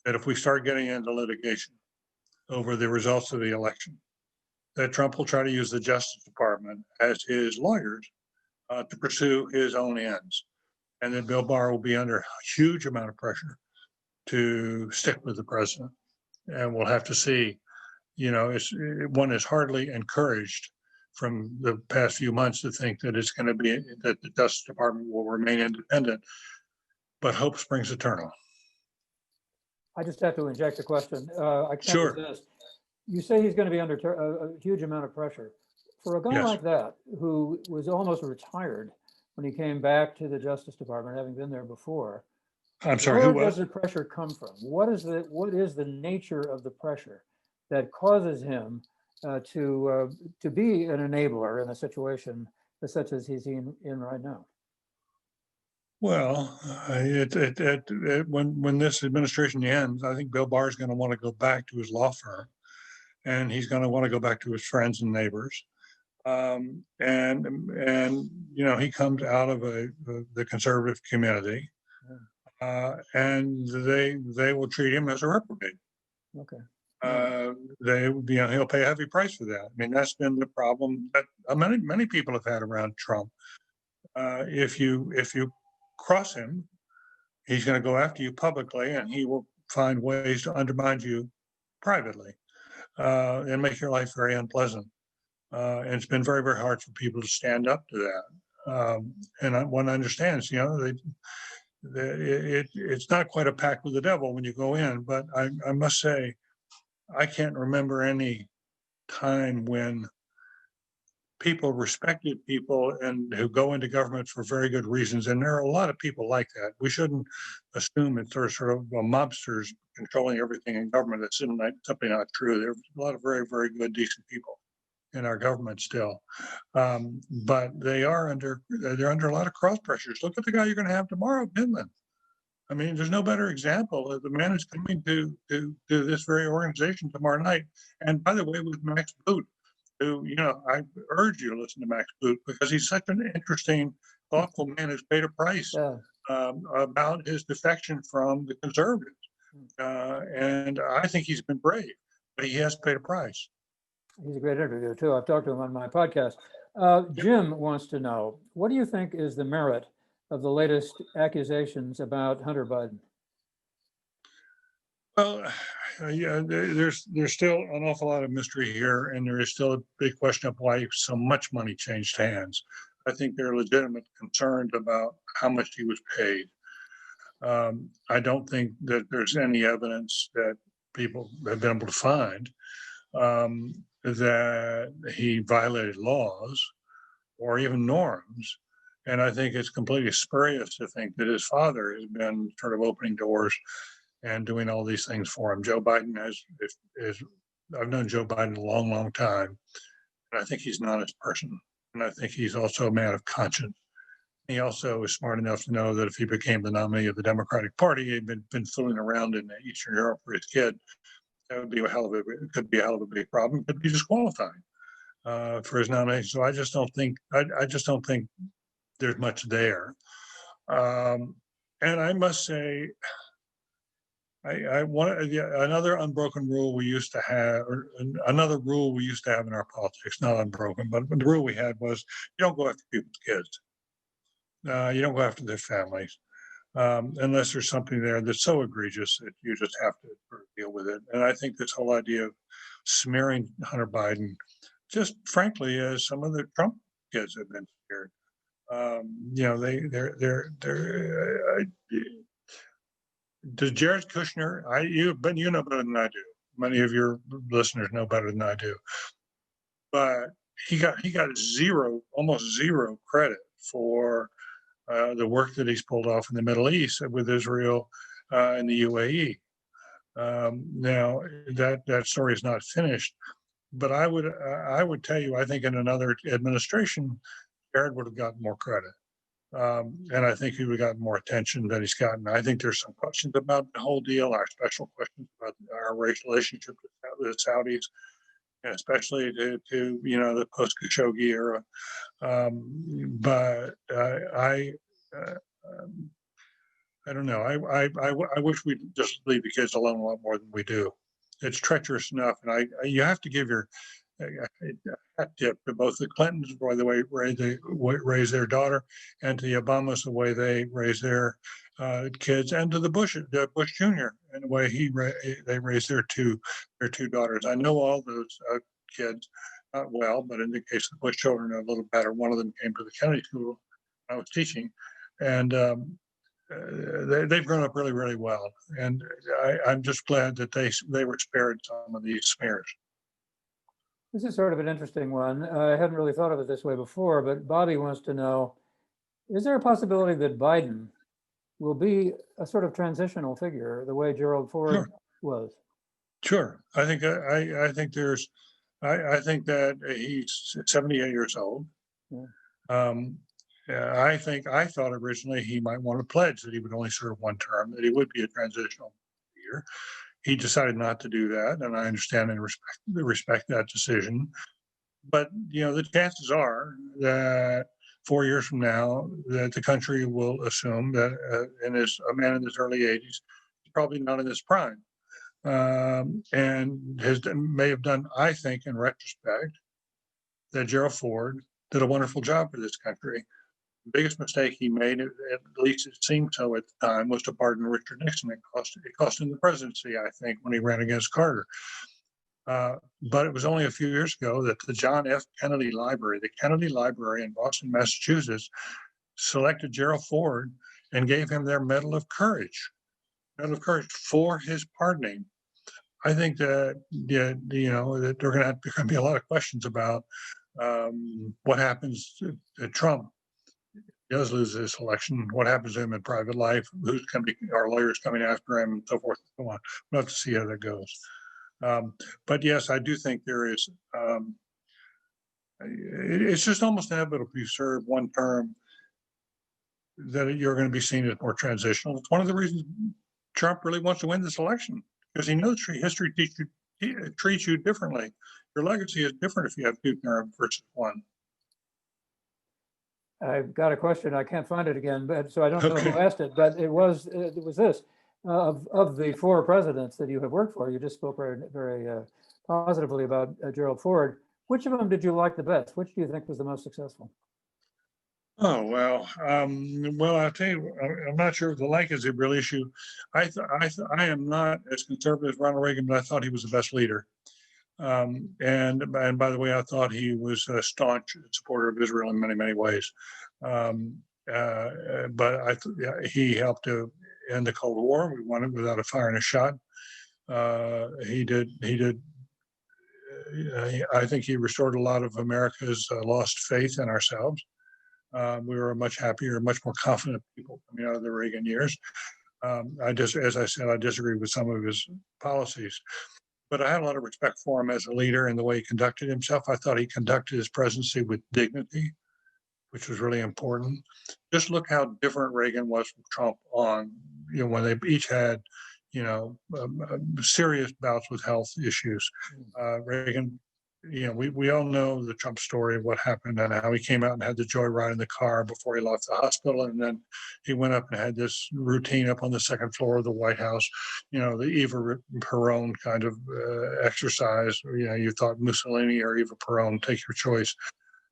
that if we start getting into litigation over the results of the election, that Trump will try to use the Justice Department as his lawyers to pursue his own ends. And then Bill Barr will be under a huge amount of pressure to stick with the president. And we'll have to see, one is hardly encouraged from the past few months to think that it's going to be, that the Justice Department will remain independent, but hope springs eternal. I just have to inject a question. I can't Sure. resist. You say he's going to be under a huge amount of pressure. For a guy Yes. like that, who was almost retired when he came back to the Justice Department, having been there before, I'm sorry, where who was? does the pressure come from? What is the nature of the pressure that causes him to be an enabler in a situation such as he's in right now? Well, when this administration ends, I think Bill Barr is going to want to go back to his law firm, and he's going to want to go back to his friends and neighbors. And he comes out of the conservative community, and they will treat him as a reprobate. Okay. He'll pay a heavy price for that. I mean, that's been the problem that many people have had around Trump. If you cross him, he's going to go after you publicly, and he will find ways to undermine you privately, and make your life very unpleasant. And it's been very, very hard for people to stand up to that. And one understands, it's not quite a pact with the devil when you go in, but I must say, I can't remember any time when people respected people and who go into government for very good reasons. And there are a lot of people like that. We shouldn't assume that there's sort of mobsters controlling everything in government. That's simply not true. There's a lot of very, very good, decent people in our government still. But they're under a lot of cross pressures. Look at the guy you're going to have tomorrow, Midland. I mean, there's no better example. The man is coming to this very organization tomorrow night. And by the way, with Max Boot, who, I urge you to listen to Max Boot because he's such an interesting, thoughtful man who's paid a price about his defection from the conservatives. And I think he's been brave, but he has paid a price. He's a great interviewer too. I've talked to him on my podcast. Jim wants to know, what do you think is the merit of the latest accusations about Hunter Biden? Well, there's still an awful lot of mystery here, and there is still a big question of why so much money changed hands. I think there are legitimate concerns about how much he was paid. I don't think that there's any evidence that people have been able to find that he violated laws or even norms. And I think it's completely spurious to think that his father has been sort of opening doors and doing all these things for him. Joe Biden I've known Joe Biden a long, long time, and I think he's an honest person. And I think he's also a man of conscience. He also is smart enough to know that if he became the nominee of the Democratic Party, he'd been fooling around in Eastern Europe for his kid. That would be could be a hell of a big problem. Could be disqualifying for his nomination. So I just don't think there's much there. And I must say, another unbroken rule we used to have, or another rule we used to have in our politics, not unbroken, but the rule we had was you don't go after people's kids. You don't go after their families unless there's something there that's so egregious that you just have to deal with it. And I think this whole idea of smearing Hunter Biden, just frankly, as some of the Trump kids have been smeared. Does Jared Kushner? You know better than I do. Many of your listeners know better than I do. But he got almost zero credit for the work that he's pulled off in the Middle East with Israel and the UAE. Now that story is not finished, but I would tell you, I think in another administration, Jared would have gotten more credit. And I think he would have gotten more attention than he's gotten. I think there's some questions about the whole deal, our special questions about our racial relationship with the Saudis, and especially to the post-Khashoggi era. But I don't know. I wish we'd just leave the kids alone a lot more than we do. It's treacherous enough, and you have to give your a tip to both the Clintons by the way they raise their daughter, and to the Obamas the way they raise their kids, and to the Bush Jr. and the way they raise their two daughters. I know all those kids not well, but in the case of the Bush children, a little better. One of them came to the Kennedy School I was teaching, and they've grown up really, really well. And I'm just glad that they were spared some of these smears. This is sort of an interesting one. I hadn't really thought of it this way before, but Bobby wants to know, is there a possibility that Biden will be a sort of transitional figure the way Gerald Ford was? Sure. I think I think that he's 78 years old. Yeah. I thought originally he might want to pledge that he would only serve one term, that he would be a transitional leader. He decided not to do that, and I understand and respect that decision. But the chances are that 4 years from now, that the country will assume that a man in his early 80s, probably not in his prime, and may have done, I think, in retrospect, that Gerald Ford did a wonderful job for this country. The biggest mistake he made, at least it seemed so at the time, was to pardon Richard Nixon. It cost him the presidency, I think, when he ran against Carter. But it was only a few years ago that the John F. Kennedy Library, the Kennedy Library in Boston, Massachusetts, selected Gerald Ford and gave him their Medal of Courage for his pardoning. I think that that there are going to be a lot of questions about what happens to Trump. He does lose this election. What happens to him in private life? Who's going to be our lawyers coming after him, and so forth and so on. We'll have to see how that goes. But yes, I do think there is. It's just almost inevitable if you serve one term that you're going to be seen as more transitional. It's one of the reasons Trump really wants to win this election, because he knows history treats you differently. Your legacy is different if you have two terms versus one. I've got a question. I can't find it again, but so I don't know Okay. who asked it, but it was this. Of the four presidents that you have worked for, you just spoke very positively about Gerald Ford. Which of them did you like the best? Which do you think was the most successful? Oh, well, I'll tell you, I'm not sure if the like is a real issue. I am not as conservative as Ronald Reagan, but I thought he was the best leader. And by the way, I thought he was a staunch supporter of Israel in many, many ways. But he helped to end the Cold War. We won it without firing a shot. He did. I think he restored a lot of America's lost faith in ourselves. We were a much happier, much more confident people coming out of the Reagan years. As I said, I disagree with some of his policies, but I had a lot of respect for him as a leader and the way he conducted himself. I thought he conducted his presidency with dignity, which was really important. Just look how different Reagan was from Trump when they each had, serious bouts with health issues. Reagan, we all know the Trump story of what happened and how he came out and had the joyride in the car before he left the hospital. And then he went up and had this routine up on the second floor of the White House, the Eva Peron kind of exercise. You thought Mussolini or Eva Peron, take your choice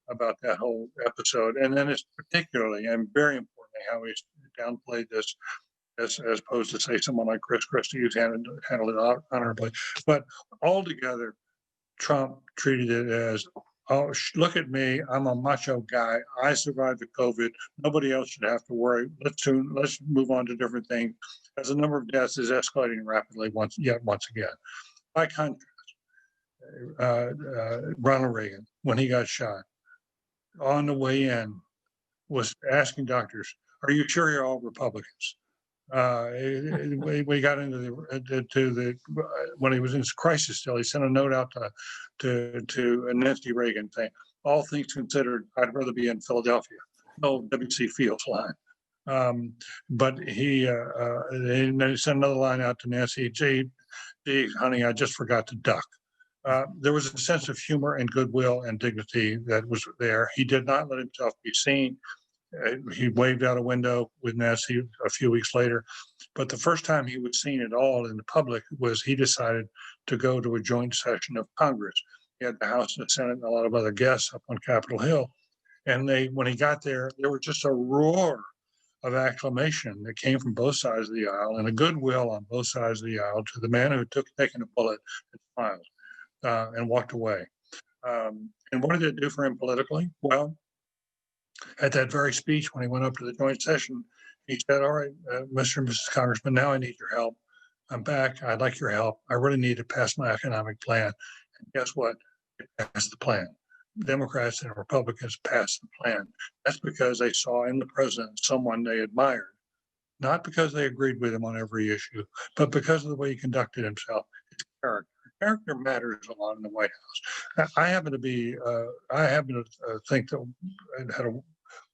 about that whole episode. And then it's particularly and very importantly how he downplayed this as opposed to say someone like Chris Christie who's handled it honorably. But altogether, Trump treated it as, oh, look at me, I'm a macho guy. I survived the COVID. Nobody else should have to worry. Let's move on to different things. As the number of deaths is escalating rapidly once again. By contrast, Ronald Reagan, when he got shot, on the way in, was asking doctors, "Are you sure you're all Republicans?" We got into when he was in crisis still, he sent a note out to Nancy Reagan saying, "All things considered, I'd rather be in Philadelphia." No W.C. Fields line. But he sent another line out to Nancy, "Gee, honey, I just forgot to duck." There was a sense of humor and goodwill and dignity that was there. He did not let himself be seen. He waved out a window with Nancy a few weeks later. But the first time he was seen at all in the public was he decided to go to a joint session of Congress. He had the House and the Senate and a lot of other guests up on Capitol Hill. And when he got there was just a roar of acclamation that came from both sides of the aisle and a goodwill on both sides of the aisle to the man who had taken a bullet and smiled and walked away. And what did it do for him politically? Well, at that very speech, when he went up to the joint session, he said, "All right, Mr. and Mrs. Congressman, now I need your help. I'm back. I'd like your help. I really need to pass my economic plan." And guess what? It passed the plan. Democrats and Republicans passed the plan. That's because they saw in the president someone they admired, not because they agreed with him on every issue, but because of the way he conducted himself, his character. Character matters a lot in the White House. I happen to think that I had a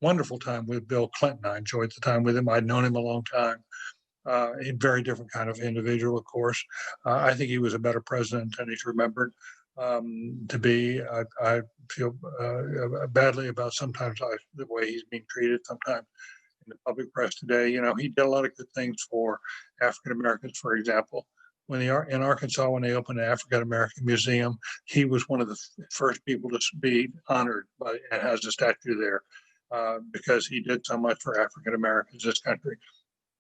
wonderful time with Bill Clinton. I enjoyed the time with him. I'd known him a long time. A very different kind of individual, of course. I think he was a better president than he's remembered to be. I feel badly about sometimes the way he's being treated sometimes in the public press today. You know, he did a lot of good things for African Americans, for example. When in Arkansas, when they opened the African American Museum, he was one of the first people to be honored by and has a statue there because he did so much for African Americans in this country.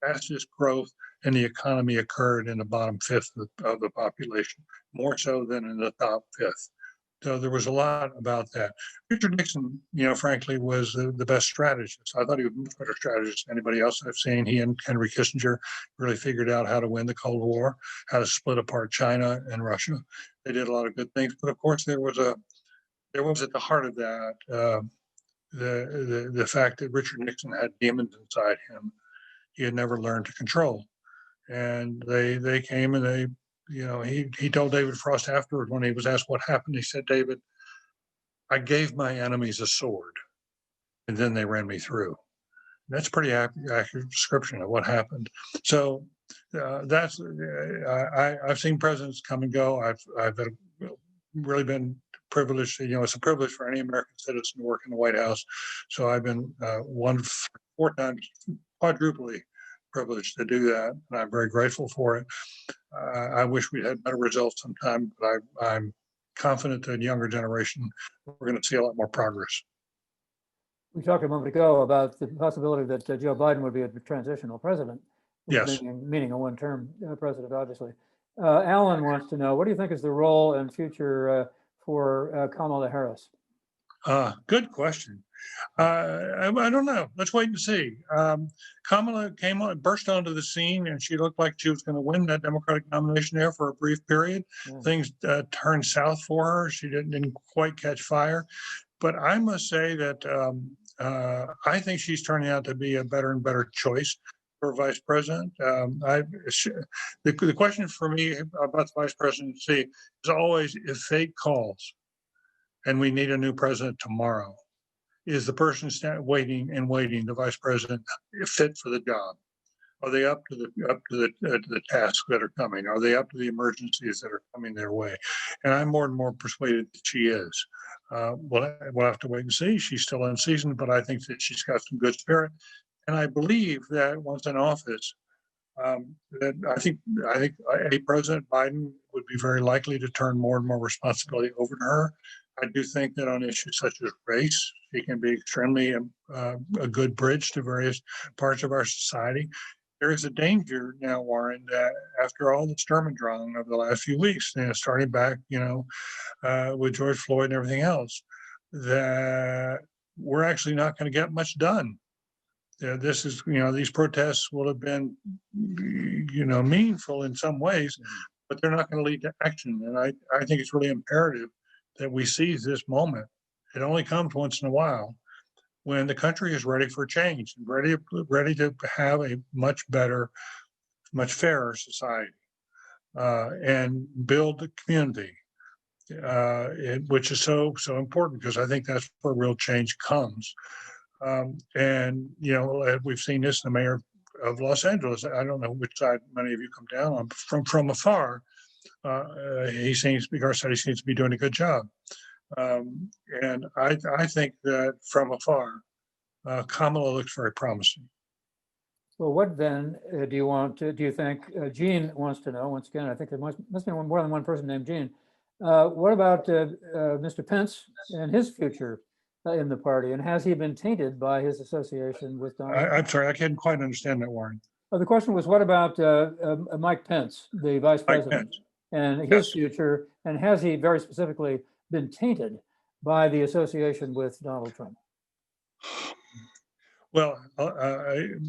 Fastest growth in the economy occurred in the bottom fifth of the population, more so than in the top fifth. So there was a lot about that. Richard Nixon, you know, frankly, was the best strategist. I thought he was a much better strategist than anybody else I've seen. He and Henry Kissinger really figured out how to win the Cold War, how to split apart China and Russia. They did a lot of good things, but of course there was at the heart of that the fact that Richard Nixon had demons inside him he had never learned to control. And they came and he told David Frost afterward when he was asked what happened, he said, David, I gave my enemies a sword and then they ran me through. That's a pretty accurate description of what happened. So I've seen presidents come and go. I've really been privileged. You know, it's a privilege for any American citizen to work in the White House. So I've been 4 times, quadruply privileged to do that, and I'm very grateful for it. I wish we had better results sometime, but I'm confident that younger generation, we're going to see a lot more progress. We talked a moment ago about the possibility that Joe Biden would be a transitional president. Yes. Meaning a one-term president, obviously. Alan wants to know, what do you think is the role and future for Kamala Harris? Good question. I don't know. Let's wait and see. Kamala burst onto the scene, and she looked like she was going to win that Democratic nomination there for a brief period. Yeah. Things turned south for her. She didn't quite catch fire. But I must say that I think she's turning out to be a better and better choice for vice president. The question for me about the vice presidency is always, if fate calls and we need a new president tomorrow, is the person waiting, the vice president, fit for the job? Are they up to the tasks that are coming? Are they up to the emergencies that are coming their way? And I'm more and more persuaded that she is. We'll have to wait and see. She's still in season, but I think that she's got some good spirit. And I believe that once in office, that I think a President Biden would be very likely to turn more and more responsibility over to her. I do think that on issues such as race, she can be extremely a good bridge to various parts of our society. There is a danger now, Warren, that after all the Sturm and Drang of the last few weeks, starting back, with George Floyd and everything else, that we're actually not going to get much done. This is, these protests will have been, meaningful in some ways, but they're not going to lead to action. And I think it's really imperative that we seize this moment. It only comes once in a while when the country is ready for change, ready to have a much better, much fairer society, and build the community, which is so important, because I think that's where real change comes. And we've seen this in the mayor of Los Angeles. I don't know which side many of you come down on. From afar, Garcetti seems to be doing a good job. And I think that from afar, Kamala looks very promising. Well, what then do you think, Gene wants to know, once again, I think there must be more than one person named Gene. What about Mr. Pence and his future in the party, and has he been tainted by his association with Donald Trump? I'm sorry, I can't quite understand that, Warren. The question was, what about Mike Pence, the vice president, and his future, and has he very specifically been tainted by the association with Donald Trump? Well,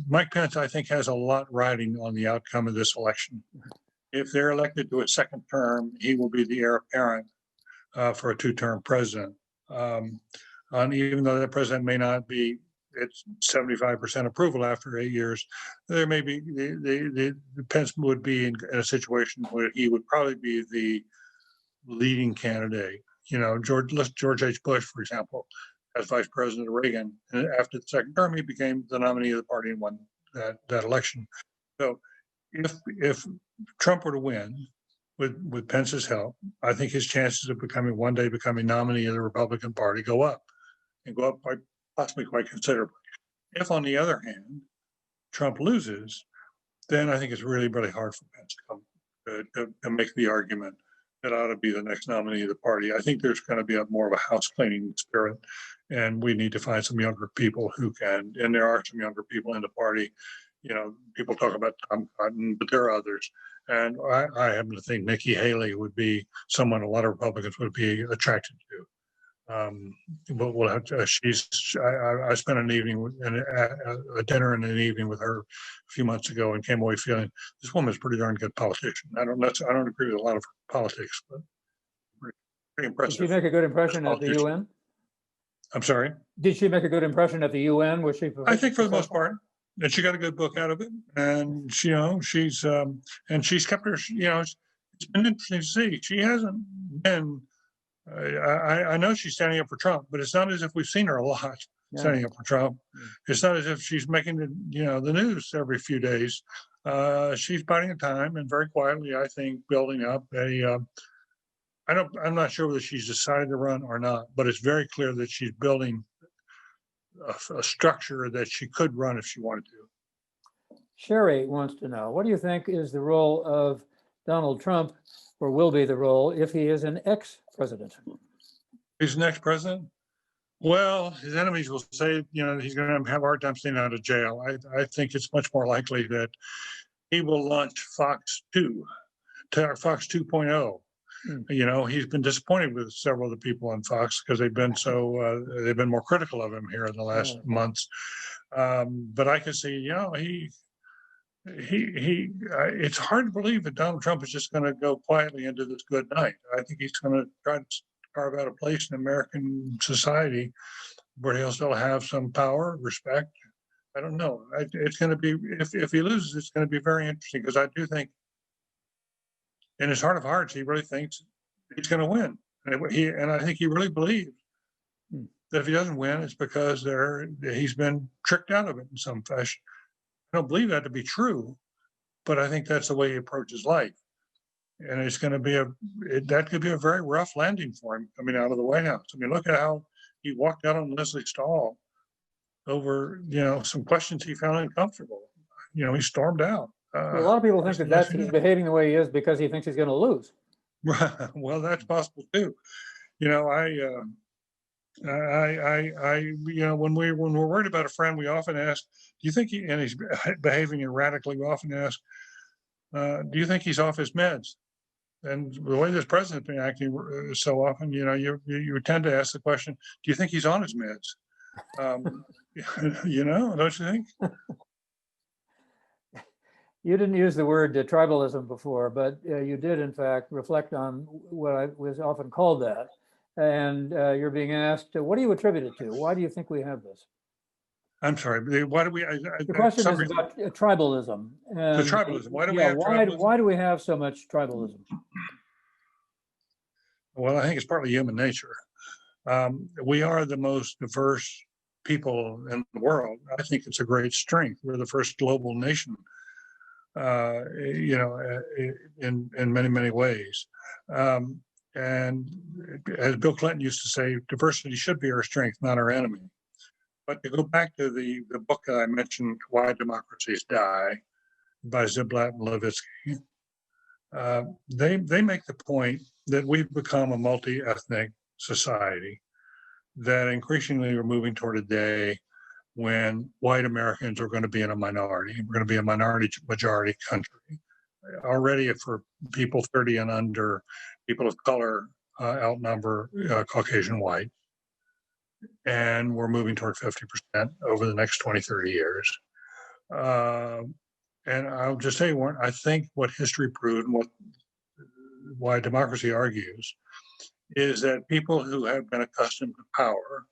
Mike Pence, I think, has a lot riding on the outcome of this election. If they're elected to a second term, he will be the heir apparent for a 2-term president. And even though the president may not be at 75% approval after 8 years, there may be the Pence would be in a situation where he would probably be the leading candidate George H. Bush, for example, as vice president of Reagan, and after the second term, he became the nominee of the party and won that election. So if Trump were to win with Pence's help, I think his chances of one day becoming nominee of the Republican Party go up possibly quite considerably. If, on the other hand, Trump loses, then I think it's really, really hard for Pence to make the argument that ought to be the next nominee of the party. I think there's going to be more of a house cleaning spirit, and we need to find some younger people who can. And there are some younger people in the party. People talk about Tom Cotton, but there are others. And I happen to think Nikki Haley would be someone a lot of Republicans would be attracted to. But we'll have to. I spent an evening a dinner and an evening with her a few months ago, and came away feeling this woman's a pretty darn good politician. I don't agree with a lot of her politics, but pretty impressive. Did she make a good impression at the UN? I'm sorry. Did she make a good impression at the UN? Was she? I think for the most part, and she got a good book out of it, and she's kept her. It's been interesting to see. She hasn't been. I know she's standing up for Trump, but it's not as if we've seen her a lot standing up for Trump. It's not as if she's making the news every few days. She's biding her time and very quietly, I think, building up I'm not sure whether she's decided to run or not, but it's very clear that she's building a structure that she could run if she wanted to. Sherry wants to know, what do you think is the role of Donald Trump, or will be the role, if he is an ex-president? He's an ex-president? Well, his enemies will say, he's going to have a hard time staying out of jail. I think it's much more likely that he will launch Fox 2.0. He's been disappointed with several of the people on Fox because they've been more critical of him here in the last months. But I can see, it's hard to believe that Donald Trump is just going to go quietly into this good night. I think he's going to try to carve out a place in American society where he'll still have some power, respect. I don't know. It's going to be, if he loses, it's going to be very interesting, because I do think in his heart of hearts, he really thinks he's going to win. And I think he really believes that if he doesn't win, it's because he's been tricked out of it in some fashion. I don't believe that to be true, but I think that's the way he approaches life. And it's going to be that could be a very rough landing for him coming out of the White House. I mean, look at how he walked out on Leslie Stahl over, some questions he found uncomfortable. He stormed out. Well, a lot of people think that he's behaving the way he is because he thinks he's going to lose. Well, that's possible too. When we're worried about a friend, we often ask, do you think and he's behaving erratically, we often ask, do you think he's off his meds? And the way this president's been acting so often, you tend to ask the question, do you think he's on his meds? Don't you think? You didn't use the word tribalism before, but you did, in fact, reflect on what was often called that. And you're being asked, what do you attribute it to? Why do you think we have this? I'm sorry. Why do we? The question is about tribalism. The tribalism. Why do we have tribalism? Why do we have so much tribalism? Well, I think it's partly human nature. We are the most diverse people in the world. I think it's a great strength. We're the first global nation, in many, many ways. And as Bill Clinton used to say, diversity should be our strength, not our enemy. But to go back to the book that I mentioned, Why Democracies Die, by Ziblatt and Levitsky, they make the point that we've become a multi-ethnic society, that increasingly we're moving toward a day when white Americans are going to be in a minority. We're going to be a minority-majority country. Already, for people 30 and under, people of color outnumber Caucasian white. And we're moving toward 50% over the next 20, 30 years. And I'll just say, Warren, I think what history proved and why democracy argues is that people who have been accustomed to power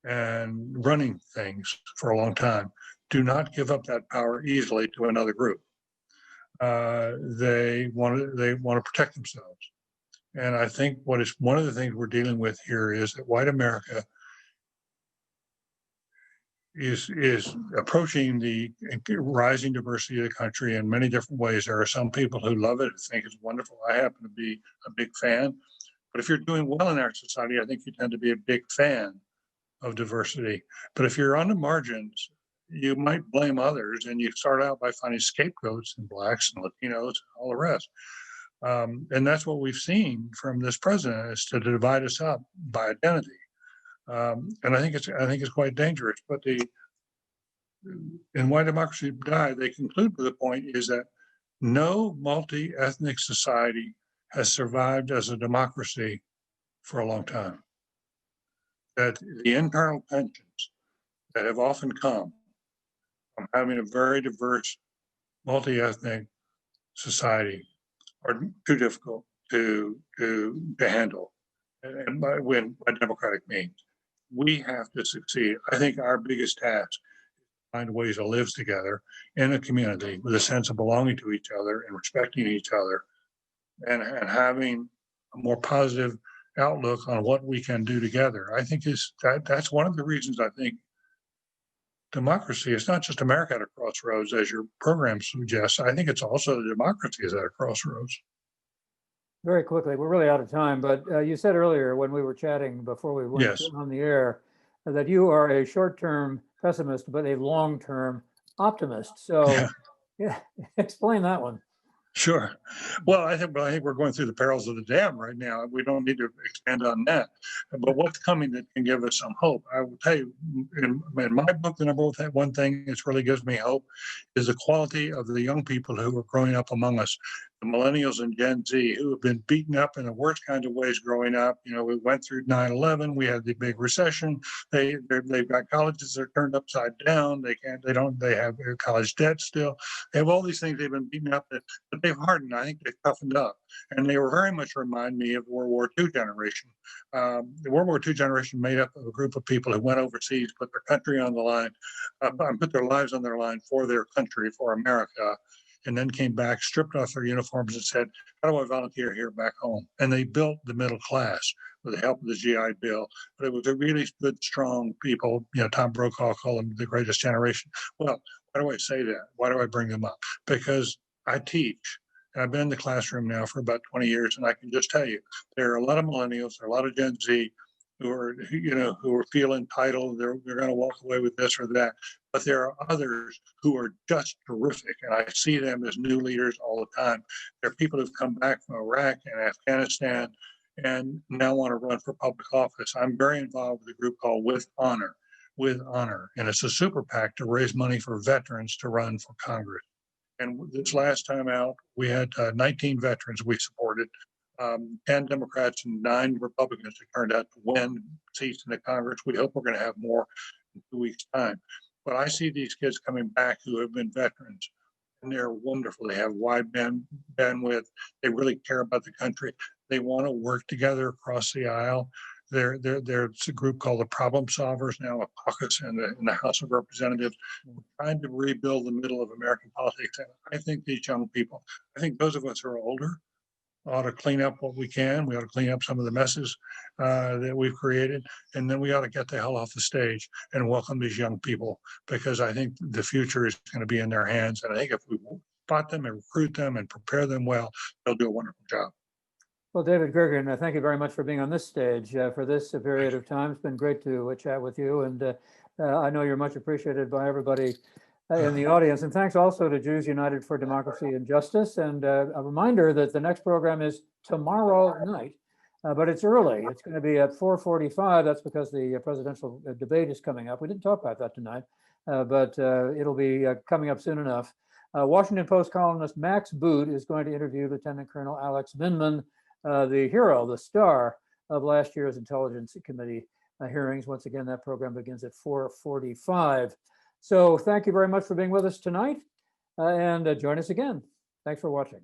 and running things for a long time do not give up that power easily to another group. They want to protect themselves. And I think one of the things we're dealing with here is that white America is approaching the rising diversity of the country in many different ways. There are some people who love it, think it's wonderful. I happen to be a big fan. But if you're doing well in our society, I think you tend to be a big fan of diversity. But if you're on the margins, you might blame others, and you start out by finding scapegoats and blacks and Latinos and all the rest. And that's what we've seen from this president, is to divide us up by identity. And I think it's quite dangerous. But in Why Democracy Died, they conclude with the point is that no multi-ethnic society has survived as a democracy for a long time. That the internal tensions that have often come from having a very diverse, multi-ethnic society are too difficult to handle, and by democratic means. We have to succeed. I think our biggest task is to find ways to live together in a community with a sense of belonging to each other and respecting each other, and having a more positive outlook on what we can do together. I think that's one of the reasons I think democracy is not just America at a crossroads, as your program suggests. I think it's also the democracy is at a crossroads. Very quickly, we're really out of time, but you said earlier when we were chatting before we went Yes. on the air that you are a short-term pessimist, but a long-term optimist. So yeah, explain that one. Sure. Well, I think we're going through the perils of the dam right now. We don't need to expand on that. But what's coming that can give us some hope? I will tell you, in my book, the number one thing that really gives me hope is the quality of the young people who are growing up among us, the millennials and Gen Z, who have been beaten up in the worst kinds of ways growing up. You know, we went through 9/11. We had the big recession. They've got colleges that are turned upside down. They have college debt still. They have all these things they've been beaten up, but they've hardened. I think they've toughened up, and they were very much remind me of World War II generation. The World War II generation made up of a group of people who went overseas, put their country on the line, put their lives on their line for their country, for America, and then came back, stripped off their uniforms and said, how do I volunteer here back home? And they built the middle class with the help of the GI Bill. But it was a really good, strong people. You know, Tom Brokaw called them the greatest generation. Well, why do I say that? Why do I bring them up? Because I teach. And I've been in the classroom now for about 20 years, and I can just tell you, there are a lot of millennials, there are a lot of Gen Z who are feel entitled. They're going to walk away with this or that. But there are others who are just terrific, and I see them as new leaders all the time. There are people who've come back from Iraq and Afghanistan and now want to run for public office. I'm very involved with a group called With Honor, and it's a super PAC to raise money for veterans to run for Congress. And this last time out, we had 19 veterans we supported, 10 Democrats and 9 Republicans who turned out to win seats in the Congress. We hope we're going to have more in 2 weeks' time. But I see these kids coming back who have been veterans, and they're wonderful. They have wide bandwidth. They really care about the country. They want to work together across the aisle. There's a group called the Problem Solvers now, a caucus in the House of Representatives, trying to rebuild the middle of American politics. And I think these young people, I think those of us who are older, ought to clean up what we can. We ought to clean up some of the messes that we've created. And then we ought to get the hell off the stage and welcome these young people, because I think the future is going to be in their hands. And I think if we spot them and recruit them and prepare them well, they'll do a wonderful job. Well, David Gergen, thank you very much for being on this stage for this period of time. It's been great to chat with you. And I know you're much appreciated by everybody in the audience. And thanks also to Jews United for Democracy and Justice. And a reminder that the next program is tomorrow night, but it's early. It's going to be at 4:45. That's because the presidential debate is coming up. We didn't talk about that tonight, but it'll be coming up soon enough. Washington Post columnist Max Boot is going to interview Lieutenant Colonel Alex Vindman, the hero, the star of last year's Intelligence Committee hearings. Once again, that program begins at 4:45. So thank you very much for being with us tonight, and join us again. Thanks for watching.